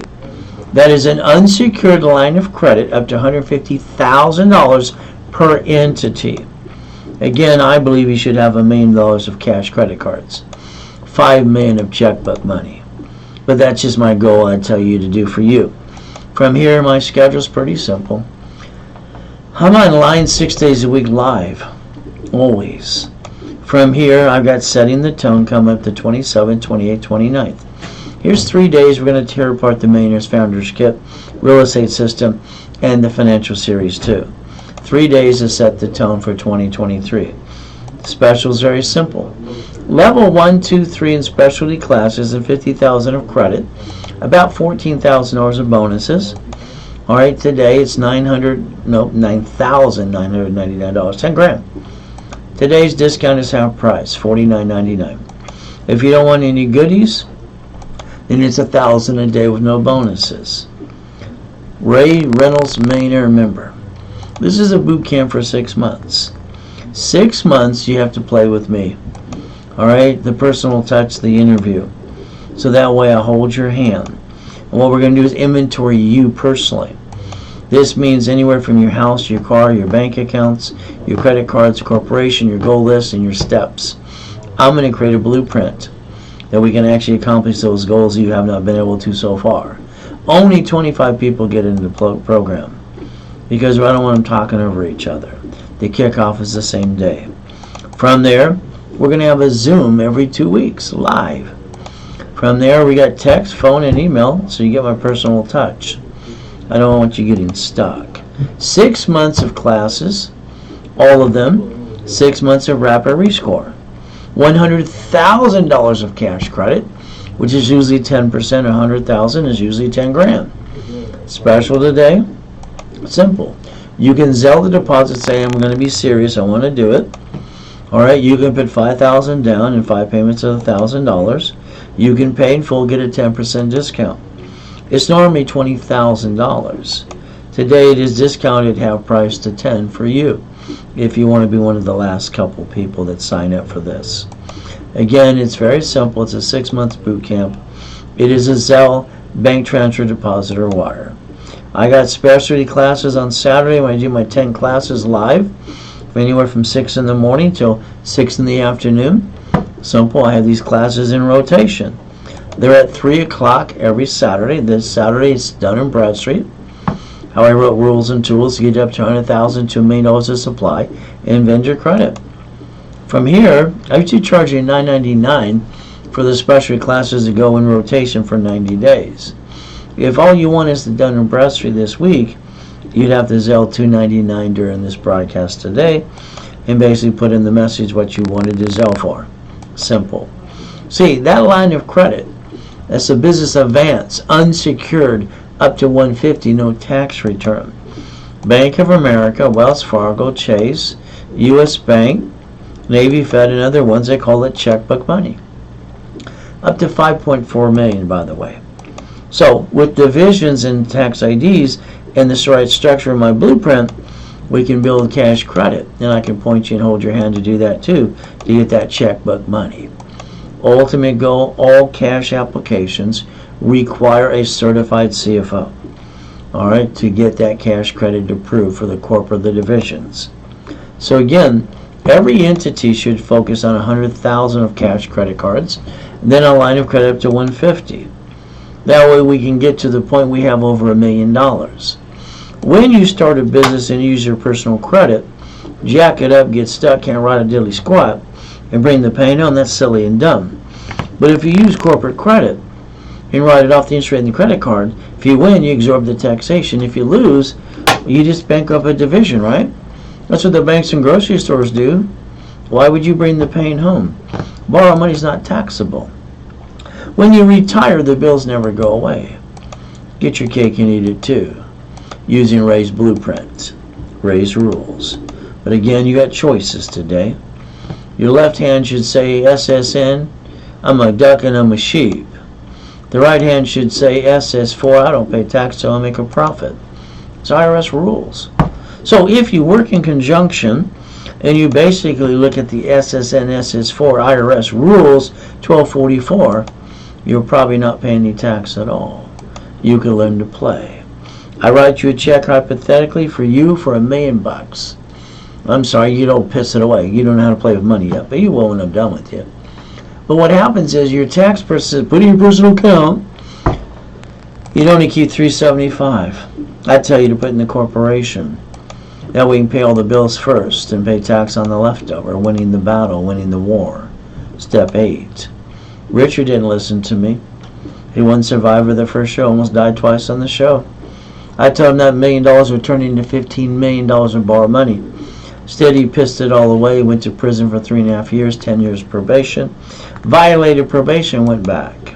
That is an unsecured line of credit up to $150,000 per entity. Again, I believe you should have $1 million of cash credit cards, $5 million of checkbook money. But that's just my goal I tell you to do for you. From here, my schedule's pretty simple. I'm online 6 days a week live, always. From here, I've got Setting the Tone coming up the 27th, 28th, 29th. Here's 3 days we're going to tear apart the Millionaires Founders Kit, Real Estate System, and the Financial Series 2. 3 days to set the tone for 2023. The special is very simple. Level 1, 2, 3 in specialty classes and $50,000 of credit, about $14,000 of bonuses. All right, today it's $9,999, 10 grand. Today's discount is half price, $49.99. If you don't want any goodies, then it's $1,000 a day with no bonuses. Ray Reynolds Millionaire Member. This is a boot camp for 6 months. 6 months you have to play with me. All right, the personal touch, the interview. So that way I hold your hand. And what we're going to do is inventory you personally. This means anywhere from your house, your car, your bank accounts, your credit cards, corporation, your goal list, and your steps. I'm going to create a blueprint that we can actually accomplish those goals you have not been able to so far. Only 25 people get into the program because I don't want them talking over each other. The kickoff is the same day. From there, we're going to have a Zoom every 2 weeks, live. From there, we got text, phone, and email, so you get my personal touch. I don't want you getting stuck. 6 months of classes, all of them, 6 months of rapid rescore. $100,000 of cash credit, which is usually 10%. $100,000 is usually 10 grand. Special today, simple. You can Zelle the deposit, say I'm going to be serious, I want to do it. All right, you can put $5,000 down and 5 payments of $1,000. You can pay in full, get a 10% discount. It's normally $20,000. Today it is discounted half price to $10,000 for you, if you want to be one of the last couple people that sign up for this. Again, it's very simple. It's a 6-month boot camp. It is a Zelle, bank transfer, deposit, or wire. I got specialty classes on Saturday when I do my 10 classes live, anywhere from 6 in the morning till 6 in the afternoon. Simple. I have these classes in rotation. They're at 3 o'clock every Saturday. This Saturday it's Dun & Bradstreet. How I wrote rules and tools to get up to $100,000 to $1 million of supply and vendor credit. From here, I usually charge you $9.99 for the specialty classes that go in rotation for 90 days. If all you want is the Dun & Bradstreet this week, you'd have to Zelle $2.99 during this broadcast today and basically put in the message what you wanted to Zelle for. Simple. See, that line of credit, that's a business advance, unsecured, up to $150, no tax return. Bank of America, Wells Fargo, Chase, U.S. Bank, Navy Fed, and other ones, they call it checkbook money. Up to $5.4 million, by the way. So, with divisions and tax IDs and the right structure of my blueprint, we can build cash credit. And I can point you and hold your hand to do that too, to get that checkbook money. Ultimate goal, all cash applications, require a certified CFO, all right, to get that cash credit approved for the corporate, the divisions. So again, every entity should focus on 100,000 of cash credit cards, and then a line of credit up to 150. That way we can get to the point we have over $1 million. When you start a business and use your personal credit, jack it up, get stuck, can't write a diddly squat, and bring the pain on, that's silly and dumb. But if you use corporate credit and write it off the interest rate in the credit card, if you win, you absorb the taxation. If you lose, you just bankrupt a division, right? That's what the banks and grocery stores do. Why would you bring the pain home? Borrow money is not taxable. When you retire, the bills never go away. Get your cake and eat it too, using Ray's blueprint, Ray's rules. But again, you got choices today. Your left hand should say SSN, I'm a duck and I'm a sheep. The right hand should say SS4, I don't pay tax till I make a profit. It's IRS rules. So if you work in conjunction and you basically look at the SSN, SS4 IRS rules, 1244, you're probably not paying any tax at all. You can learn to play. I write you a check hypothetically for you for $1 million. I'm sorry, you don't piss it away. You don't know how to play with money yet, but you will when I'm done with you. But what happens is your tax person says, put in your personal account, you'd only keep $375. I tell you to put in the corporation. That way you can pay all the bills first and pay tax on the leftover, winning the battle, winning the war. Step 8. Richard didn't listen to me. He won Survivor the first show, almost died twice on the show. I told him that $1 million would turn into $15 million in borrowed money. Instead, he pissed it all away, went to prison for 3.5 years, 10 years probation, violated probation, went back.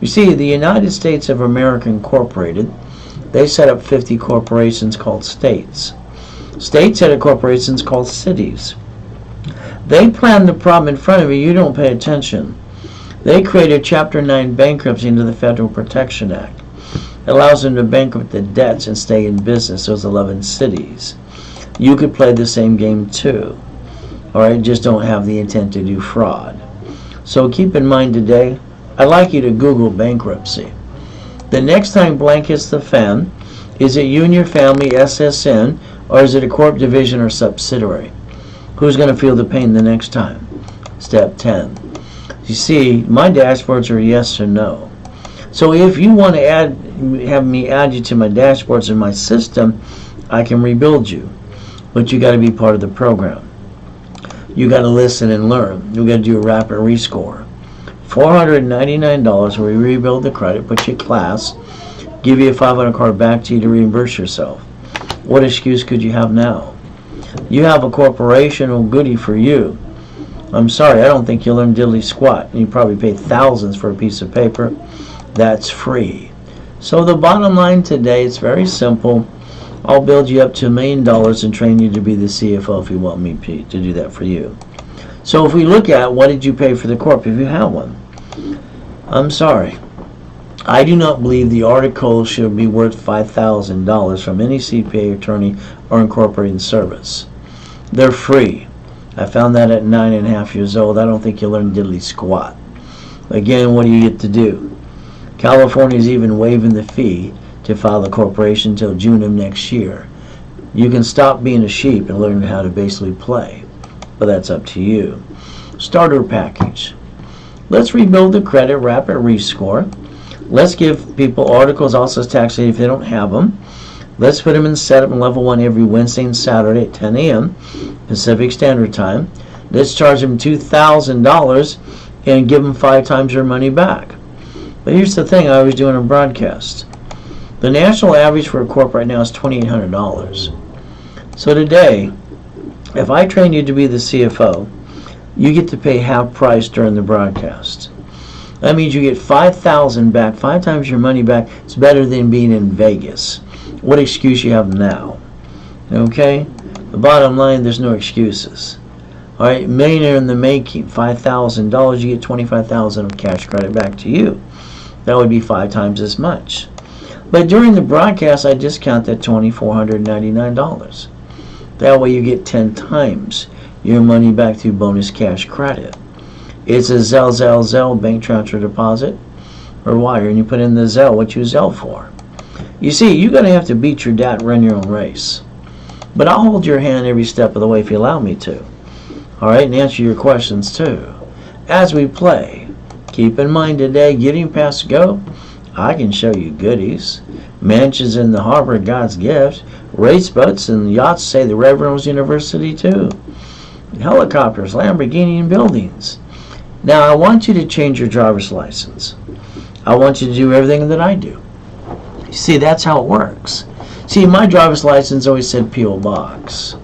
You see, the United States of America Incorporated, they set up 50 corporations called states. States set up corporations called cities. They plan the problem in front of you, you don't pay attention. They created Chapter 9 bankruptcy into the Federal Protection Act. It allows them to bankrupt the debts and stay in business, those 11 cities. You could play the same game too. Alright, just don't have the intent to do fraud. So keep in mind today, I'd like you to Google bankruptcy. The next time blank hits the fan, is it you and your family, SSN, or is it a corp division or subsidiary? Who's going to feel the pain the next time? Step 10. You see, my dashboards are yes or no. So if you want to have me add you to my dashboards in my system, I can rebuild you. But you got to be part of the program. You got to listen and learn. You got to do a rapid rescore. $499 where we rebuild the credit, put you in class, give you a $500 card back to you to reimburse yourself. What excuse could you have now? You have a corporation, oh goody for you. I'm sorry, I don't think you'll learn diddly squat. And you probably pay thousands for a piece of paper. That's free. So the bottom line today, it's very simple. I'll build you up to $1 million and train you to be the CFO if you want me to do that for you. So if we look at what did you pay for the corp if you have one? I'm sorry. I do not believe the article should be worth $5,000 from any CPA attorney or incorporated service. They're free. I found that at 9.5 years old. I don't think you'll learn diddly squat. Again, what do you get to do? California's even waiving the fee to file the corporation until June of next year. You can stop being a sheep and learn how to basically play. But that's up to you. Starter package. Let's rebuild the credit, rapid rescore. Let's give people articles, also tax if they don't have them. Let's put them in setup in level 1 every Wednesday and Saturday at 10 a.m. Pacific Standard Time. Let's charge them $2,000 and give them 5 times their money back. But here's the thing I always do in a broadcast. The national average for a corp right now is $2,800. So today, if I train you to be the CFO, you get to pay half price during the broadcast. That means you get $5,000 back, 5 times your money back. It's better than being in Vegas. What excuse you have now? Okay? The bottom line, there's no excuses. Alright, millionaire in the making, $5,000, you get $25,000 of cash credit back to you. That would be 5 times as much. But during the broadcast, I discount that $2,499. That way you get 10 times your money back through bonus cash credit. It's a Zelle bank transfer deposit. or wire, and you put in the Zelle, what you Zelle for. You see, you're going to have to beat your dad and run your own race. But I'll hold your hand every step of the way if you allow me to. Alright, and answer your questions too. As we play, keep in mind today, getting past go, I can show you goodies. Mansions in the harbor, God's gift. Race boats and yachts, say the Ray Reynolds University too. Helicopters, Lamborghini, and buildings. Now, I want you to change your driver's license. I want you to do everything that I do. You see, that's how it works. See, my driver's license always said P.O. Box.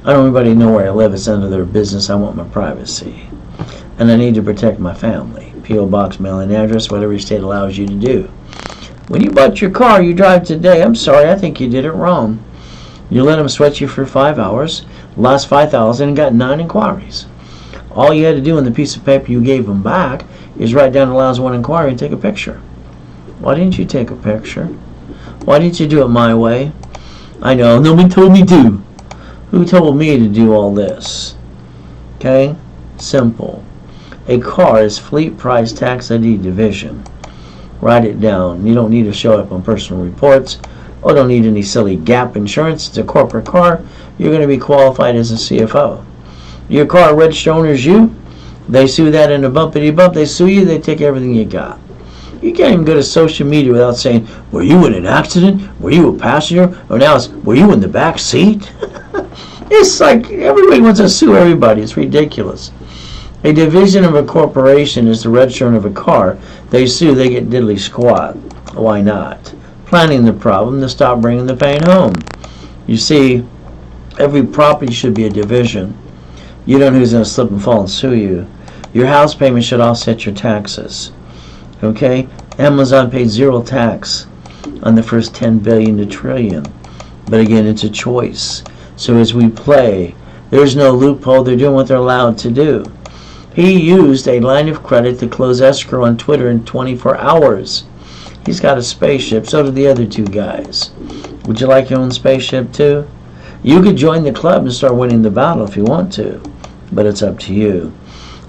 I don't want anybody to know where I live. It's none of their business. I want my privacy. And I need to protect my family. P.O. Box, mailing address, whatever your state allows you to do. When you bought your car you drive today, I'm sorry, I think you did it wrong. You let them sweat you for 5 hours, lost $5,000, and got 9 inquiries. All you had to do on the piece of paper you gave them back is write down allows 1 inquiry and take a picture. Why didn't you take a picture? Why didn't you do it my way? I know, no one told me to. Who told me to do all this? Okay? Simple. A car is fleet price tax ID division. Write it down. You don't need to show up on personal reports. Or don't need any silly gap insurance. It's a corporate car. You're going to be qualified as a CFO. Your car registered owner is you. They sue that in a bumpity bump. They sue you. They take everything you got. You can't even go to social media without saying, were you in an accident? Were you a passenger? Or now it's, were you in the back seat? It's like everybody wants to sue everybody. It's ridiculous. A division of a corporation is the registration of a car. They sue, they get diddly squat. Why not? Planning the problem to stop bringing the pain home. You see, every property should be a division. You don't know who's going to slip and fall and sue you. Your house payment should offset your taxes. Okay? Amazon paid 0 tax on the first 10 billion to trillion. But again, it's a choice. So as we play, there's no loophole. They're doing what they're allowed to do. He used a line of credit to close escrow on Twitter in 24 hours. He's got a spaceship. So do the other 2 guys. Would you like your own spaceship too? You could join the club and start winning the battle if you want to. But it's up to you.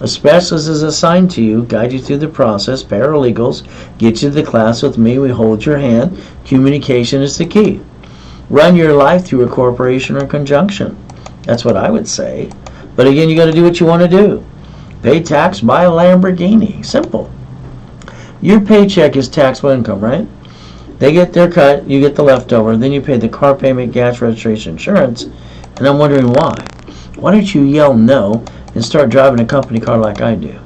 A specialist is assigned to you, guide you through the process. Paralegals get you to the class with me. We hold your hand. Communication is the key. Run your life through a corporation or conjunction. That's what I would say. But again, you got to do what you want to do. Pay tax, buy a Lamborghini. Simple. Your paycheck is taxable income, right? They get their cut, you get the leftover, then you pay the car payment, gas, registration, insurance. And I'm wondering why. Why don't you yell no and start driving a company car like I do?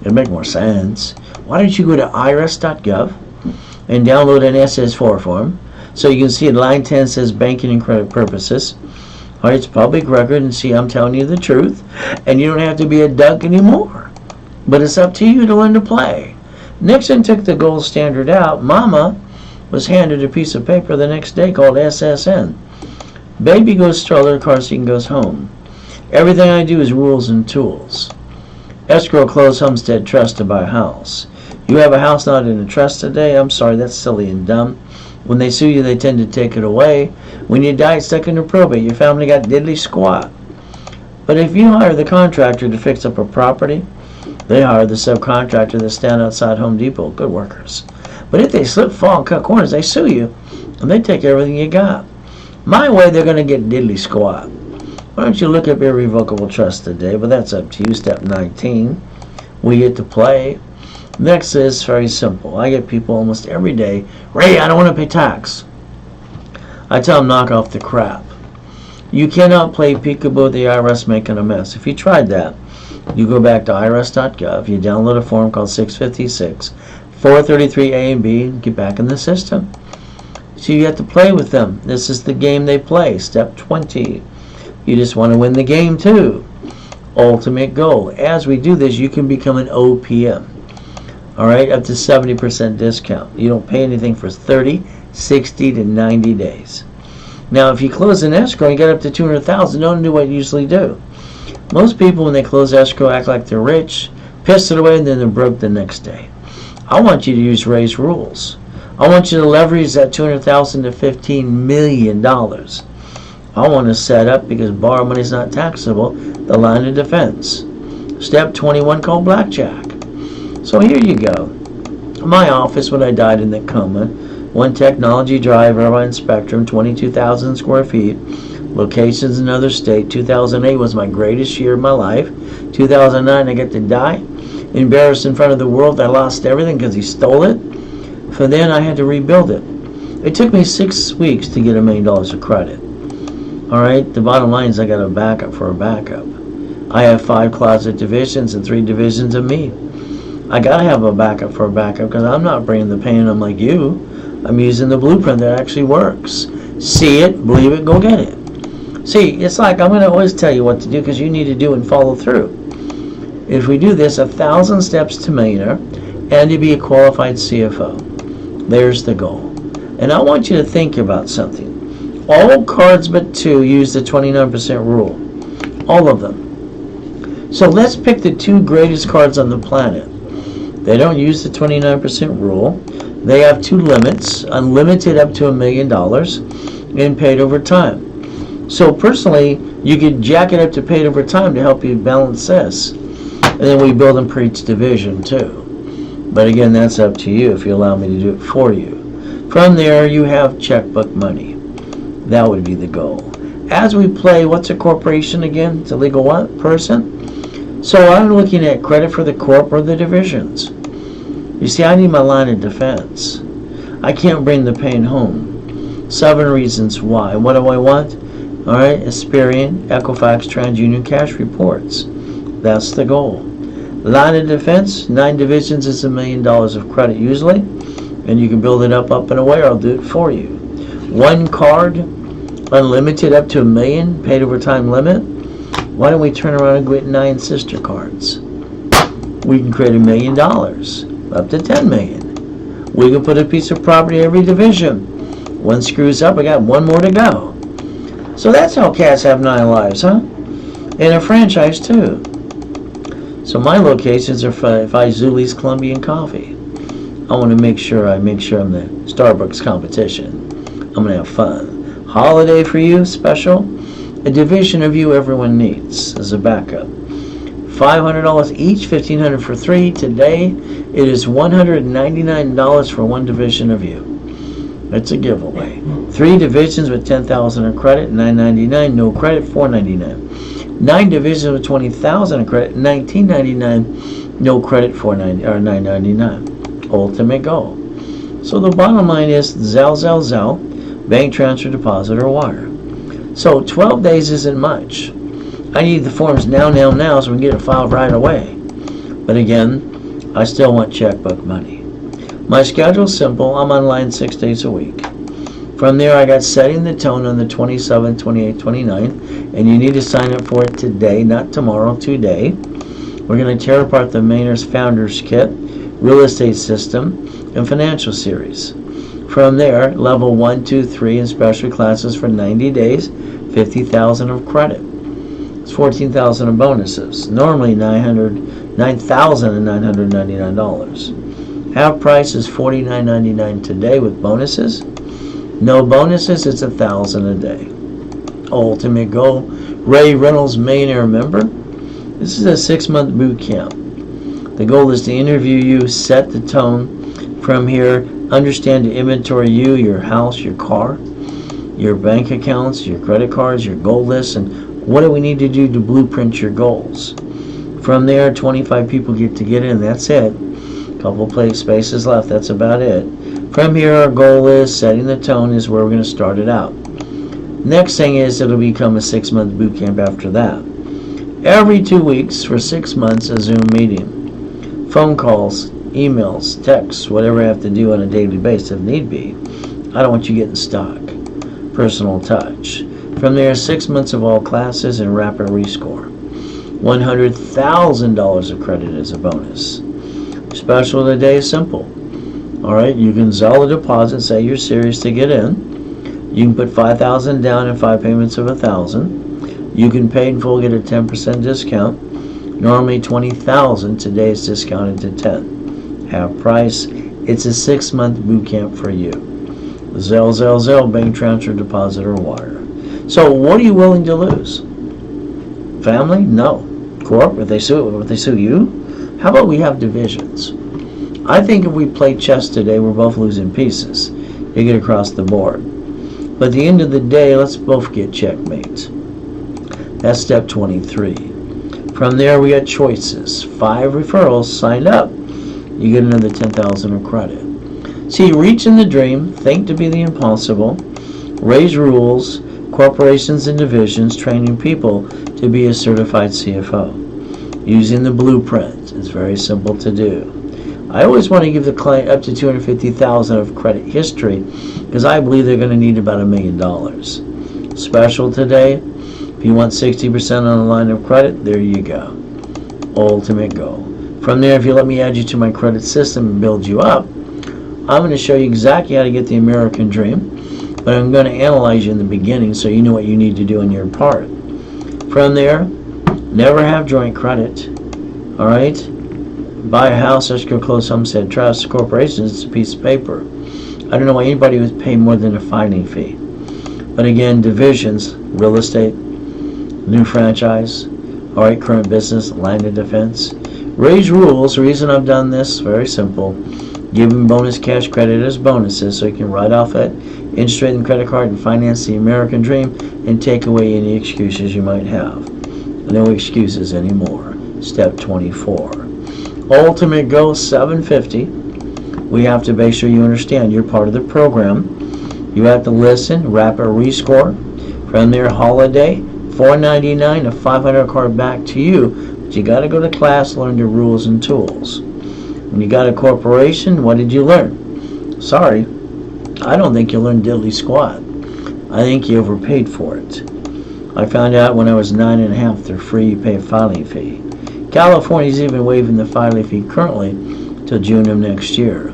It'd make more sense. Why don't you go to irs.gov and download an SS4 form so you can see line 10 says banking and credit purposes. All right, it's public record, and see, I'm telling you the truth, and you don't have to be a duck anymore. But it's up to you to learn to play. Nixon took the gold standard out. Mama was handed a piece of paper the next day called SSN. Baby goes stroller, car seat goes home. Everything I do is rules and tools. Escrow, close, homestead, trust to buy a house. You have a house not in a trust today? I'm sorry, that's silly and dumb. When they sue you, they tend to take it away. When you die, it's stuck into probate. Your family got diddly squat. But if you hire the contractor to fix up a property, they hire the subcontractor that stand outside Home Depot. Good workers. But if they slip, fall, and cut corners, they sue you, and they take everything you got. My way, they're going to get diddly squat. Why don't you look up irrevocable trust today? But that's up to you. Step 19. We get to play. Next is very simple. I get people almost every day, Ray, I don't want to pay tax. I tell them, knock off the crap. You cannot play peekaboo with the IRS making a mess. If you tried that, you go back to irs.gov, you download a form called 656, 433A and B, and get back in the system. So you have to play with them. This is the game they play. Step 20. You just want to win the game too. Ultimate goal. As we do this, you can become an OPM. Alright, up to 70% discount. You don't pay anything for 30, 60 to 90 days. Now, if you close an escrow, you get up to $200,000. Don't do what you usually do. Most people, when they close escrow, act like they're rich, piss it away, and then they're broke the next day. I want you to use Ray's rules. I want you to leverage that $200,000 to $15 million. I want to set up, because borrow money is not taxable, the line of defense. Step 21 called blackjack. So here you go. My office when I died in the coma. One Technology Drive, Irvine Spectrum, 22,000 square feet. Locations in another state. 2008 was my greatest year of my life. 2009 I got to die. Embarrassed in front of the world. I lost everything because he stole it. From then I had to rebuild it. It took me 6 weeks to get $1 million of credit. Alright, the bottom line is I got a backup for a backup. I have 5 closet divisions and 3 divisions of me. I gotta have a backup for a backup because I'm not bringing the pain. I'm like you. I'm using the blueprint that actually works. See it, believe it, go get it. See, it's like I'm going to always tell you what to do because you need to do and follow through. If we do this, 1,000 steps to millionaire and to be a qualified CFO. There's the goal. And I want you to think about something. All cards but 2 use the 29% rule. All of them. So let's pick the 2 greatest cards on the planet. They don't use the 29% rule. They have 2 limits, unlimited up to $1 million, and paid over time. So personally, you could jack it up to paid over time to help you balance this. And then we build them per each division too. But again, that's up to you if you allow me to do it for you. From there, you have checkbook money. That would be the goal. As we play, what's a corporation again? It's a legal what? Person? So I'm looking at credit for the corp or the divisions. You see, I need my line of defense. I can't bring the pain home. 7 reasons why. What do I want? Alright, Experian, Equifax, TransUnion cash reports. That's the goal. Line of defense, 9 divisions is $1 million of credit usually. And you can build it up and away, or I'll do it for you. 1 card, unlimited up to $1 million, paid over time limit. Why don't we turn around and get 9 sister cards? We can create $1 million. Up to $10 million. We can put a piece of property every division. One screws up, I got 1 more to go. So that's how cats have 9 lives, huh? And a franchise too. So my locations are Zuli's Colombian Coffee. I want to make sure I'm the Starbucks competition. I'm going to have fun. Holiday for you, special. A division of you everyone needs as a backup. $500 each, $1,500 for 3. Today, it is $199 for 1 division of you. It's a giveaway. 3 divisions with $10,000 in credit, $999. No credit, $499. 9 divisions with $20,000 in credit, $1999. No credit, $999. Ultimate goal. So the bottom line is Zelle, bank transfer, deposit, or wire. So 12 days isn't much. I need the forms now so we can get it filed right away. But again, I still want checkbook money. My schedule's simple. I'm online 6 days a week. From there, I got setting the tone on the 27th, 28th, 29th, and you need to sign up for it today, not tomorrow, today. We're going to tear apart the Maynard's Founders Kit, Real Estate System, and Financial Series. From there, level 1, 2, 3, and special classes for 90 days, $50,000 of credit. It's $14,000 in bonuses. Normally $9,999. Half price is $49.99 today with bonuses. No bonuses, it's $1,000 a day. Ultimate goal. Ray Reynolds Millionaire member. This is a 6-month boot camp. The goal is to interview you, set the tone. From here, understand to inventory you, your house, your car, your bank accounts, your credit cards, your goal lists, and what do we need to do to blueprint your goals. From there, 25 people get in. That's it. Couple place spaces left. That's about it. From here, our goal is setting the tone is where we're going to start it out. Next thing is it'll become a 6-month boot camp after that. Every 2 weeks for 6 months, a Zoom meeting. Phone calls, emails, texts, whatever I have to do on a daily basis if need be. I don't want you getting stuck. Personal touch. From there, 6 months of all classes and rapid rescore. $100,000 of credit as a bonus. Special today is simple. Alright, you can Zelle a deposit, say you're serious to get in. You can put $5,000 down and 5 payments of $1,000. You can pay in full, get a 10% discount. Normally $20,000, today is discounted to $10,000. Half price. It's a 6-month boot camp for you. Zelle, bank transfer, deposit, or wire. So what are you willing to lose? Family? No. Corp? If they sue you? How about we have divisions? I think if we play chess today, we're both losing pieces. You get across the board. But at the end of the day, let's both get checkmate. That's step 23. From there, we got choices. 5 referrals, signed up. You get another 10,000 of credit. See, reaching the dream, think to be the impossible, raise rules, corporations and divisions, training people to be a certified CFO. Using the blueprint, it's very simple to do. I always want to give the client up to $250,000 of credit history because I believe they're going to need about $1 million. Special today, if you want 60% on a line of credit, there you go. Ultimate goal. From there, if you let me add you to my credit system and build you up, I'm going to show you exactly how to get the American dream, but I'm going to analyze you in the beginning so you know what you need to do in your part. From there, never have joint credit. All right? Buy a house, escrow, close, homestead, trust, corporations, it's a piece of paper. I don't know why anybody would pay more than a filing fee. But again, divisions, real estate, new franchise, all right, current business, line of defense. Raise rules. The reason I've done this, very simple. Give them bonus cash credit as bonuses so you can write off it, interest rate and credit card and finance the American dream and take away any excuses you might have. No excuses anymore. Step 24. Ultimate goal 750. We have to make sure you understand you're part of the program. You have to listen, rapid rescore. From there, holiday, $4.99, a $500 card back to you. But you got to go to class, learn the rules and tools. When you got a corporation, what did you learn? Sorry, I don't think you learned diddly squat. I think you overpaid for it. I found out when I was 9.5, they're free, you pay a filing fee. California's even waiving the filing fee currently till June of next year.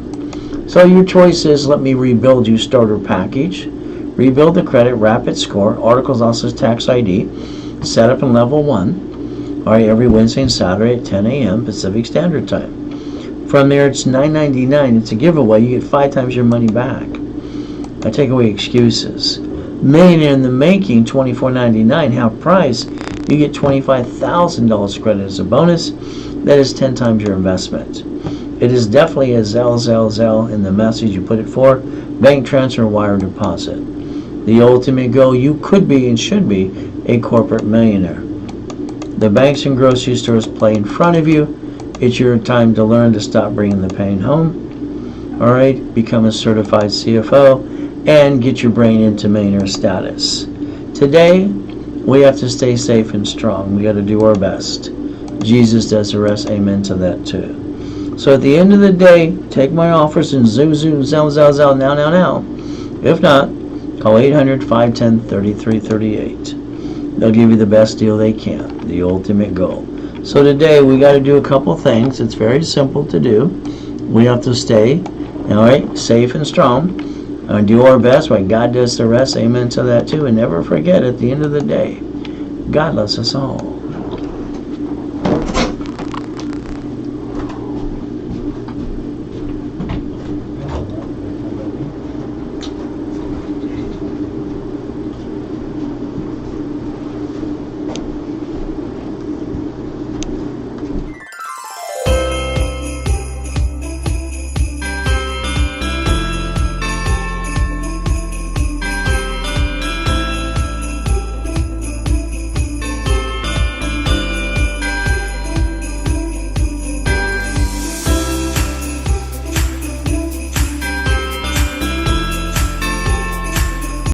So your choice is let me rebuild you starter package, rebuild the credit, rapid score, articles also tax ID, set up in level 1, all right, every Wednesday and Saturday at 10 a.m. Pacific Standard Time. From there, it's $9.99. It's a giveaway. You get 5 times your money back. I take away excuses. Millionaire in the Making, $24.99. Half price, you get $25,000 credit as a bonus. That is 10 times your investment. It is definitely a Zelle in the message you put it for. Bank transfer, wire deposit. The ultimate goal, you could be and should be a corporate millionaire. The banks and grocery stores play in front of you. It's your time to learn to stop bringing the pain home. All right, become a certified CFO and get your brain into millionaire status. Today, we have to stay safe and strong. We got to do our best. Jesus does the rest. Amen to that too. So at the end of the day, take my offers and zell, now. If not, call 800-510-3338. They'll give you the best deal they can, the ultimate goal. So today we got to do a couple things. It's very simple to do. We have to stay, all right, safe and strong. Do our best while God does the rest. Amen to that too. And never forget, at the end of the day, God loves us all.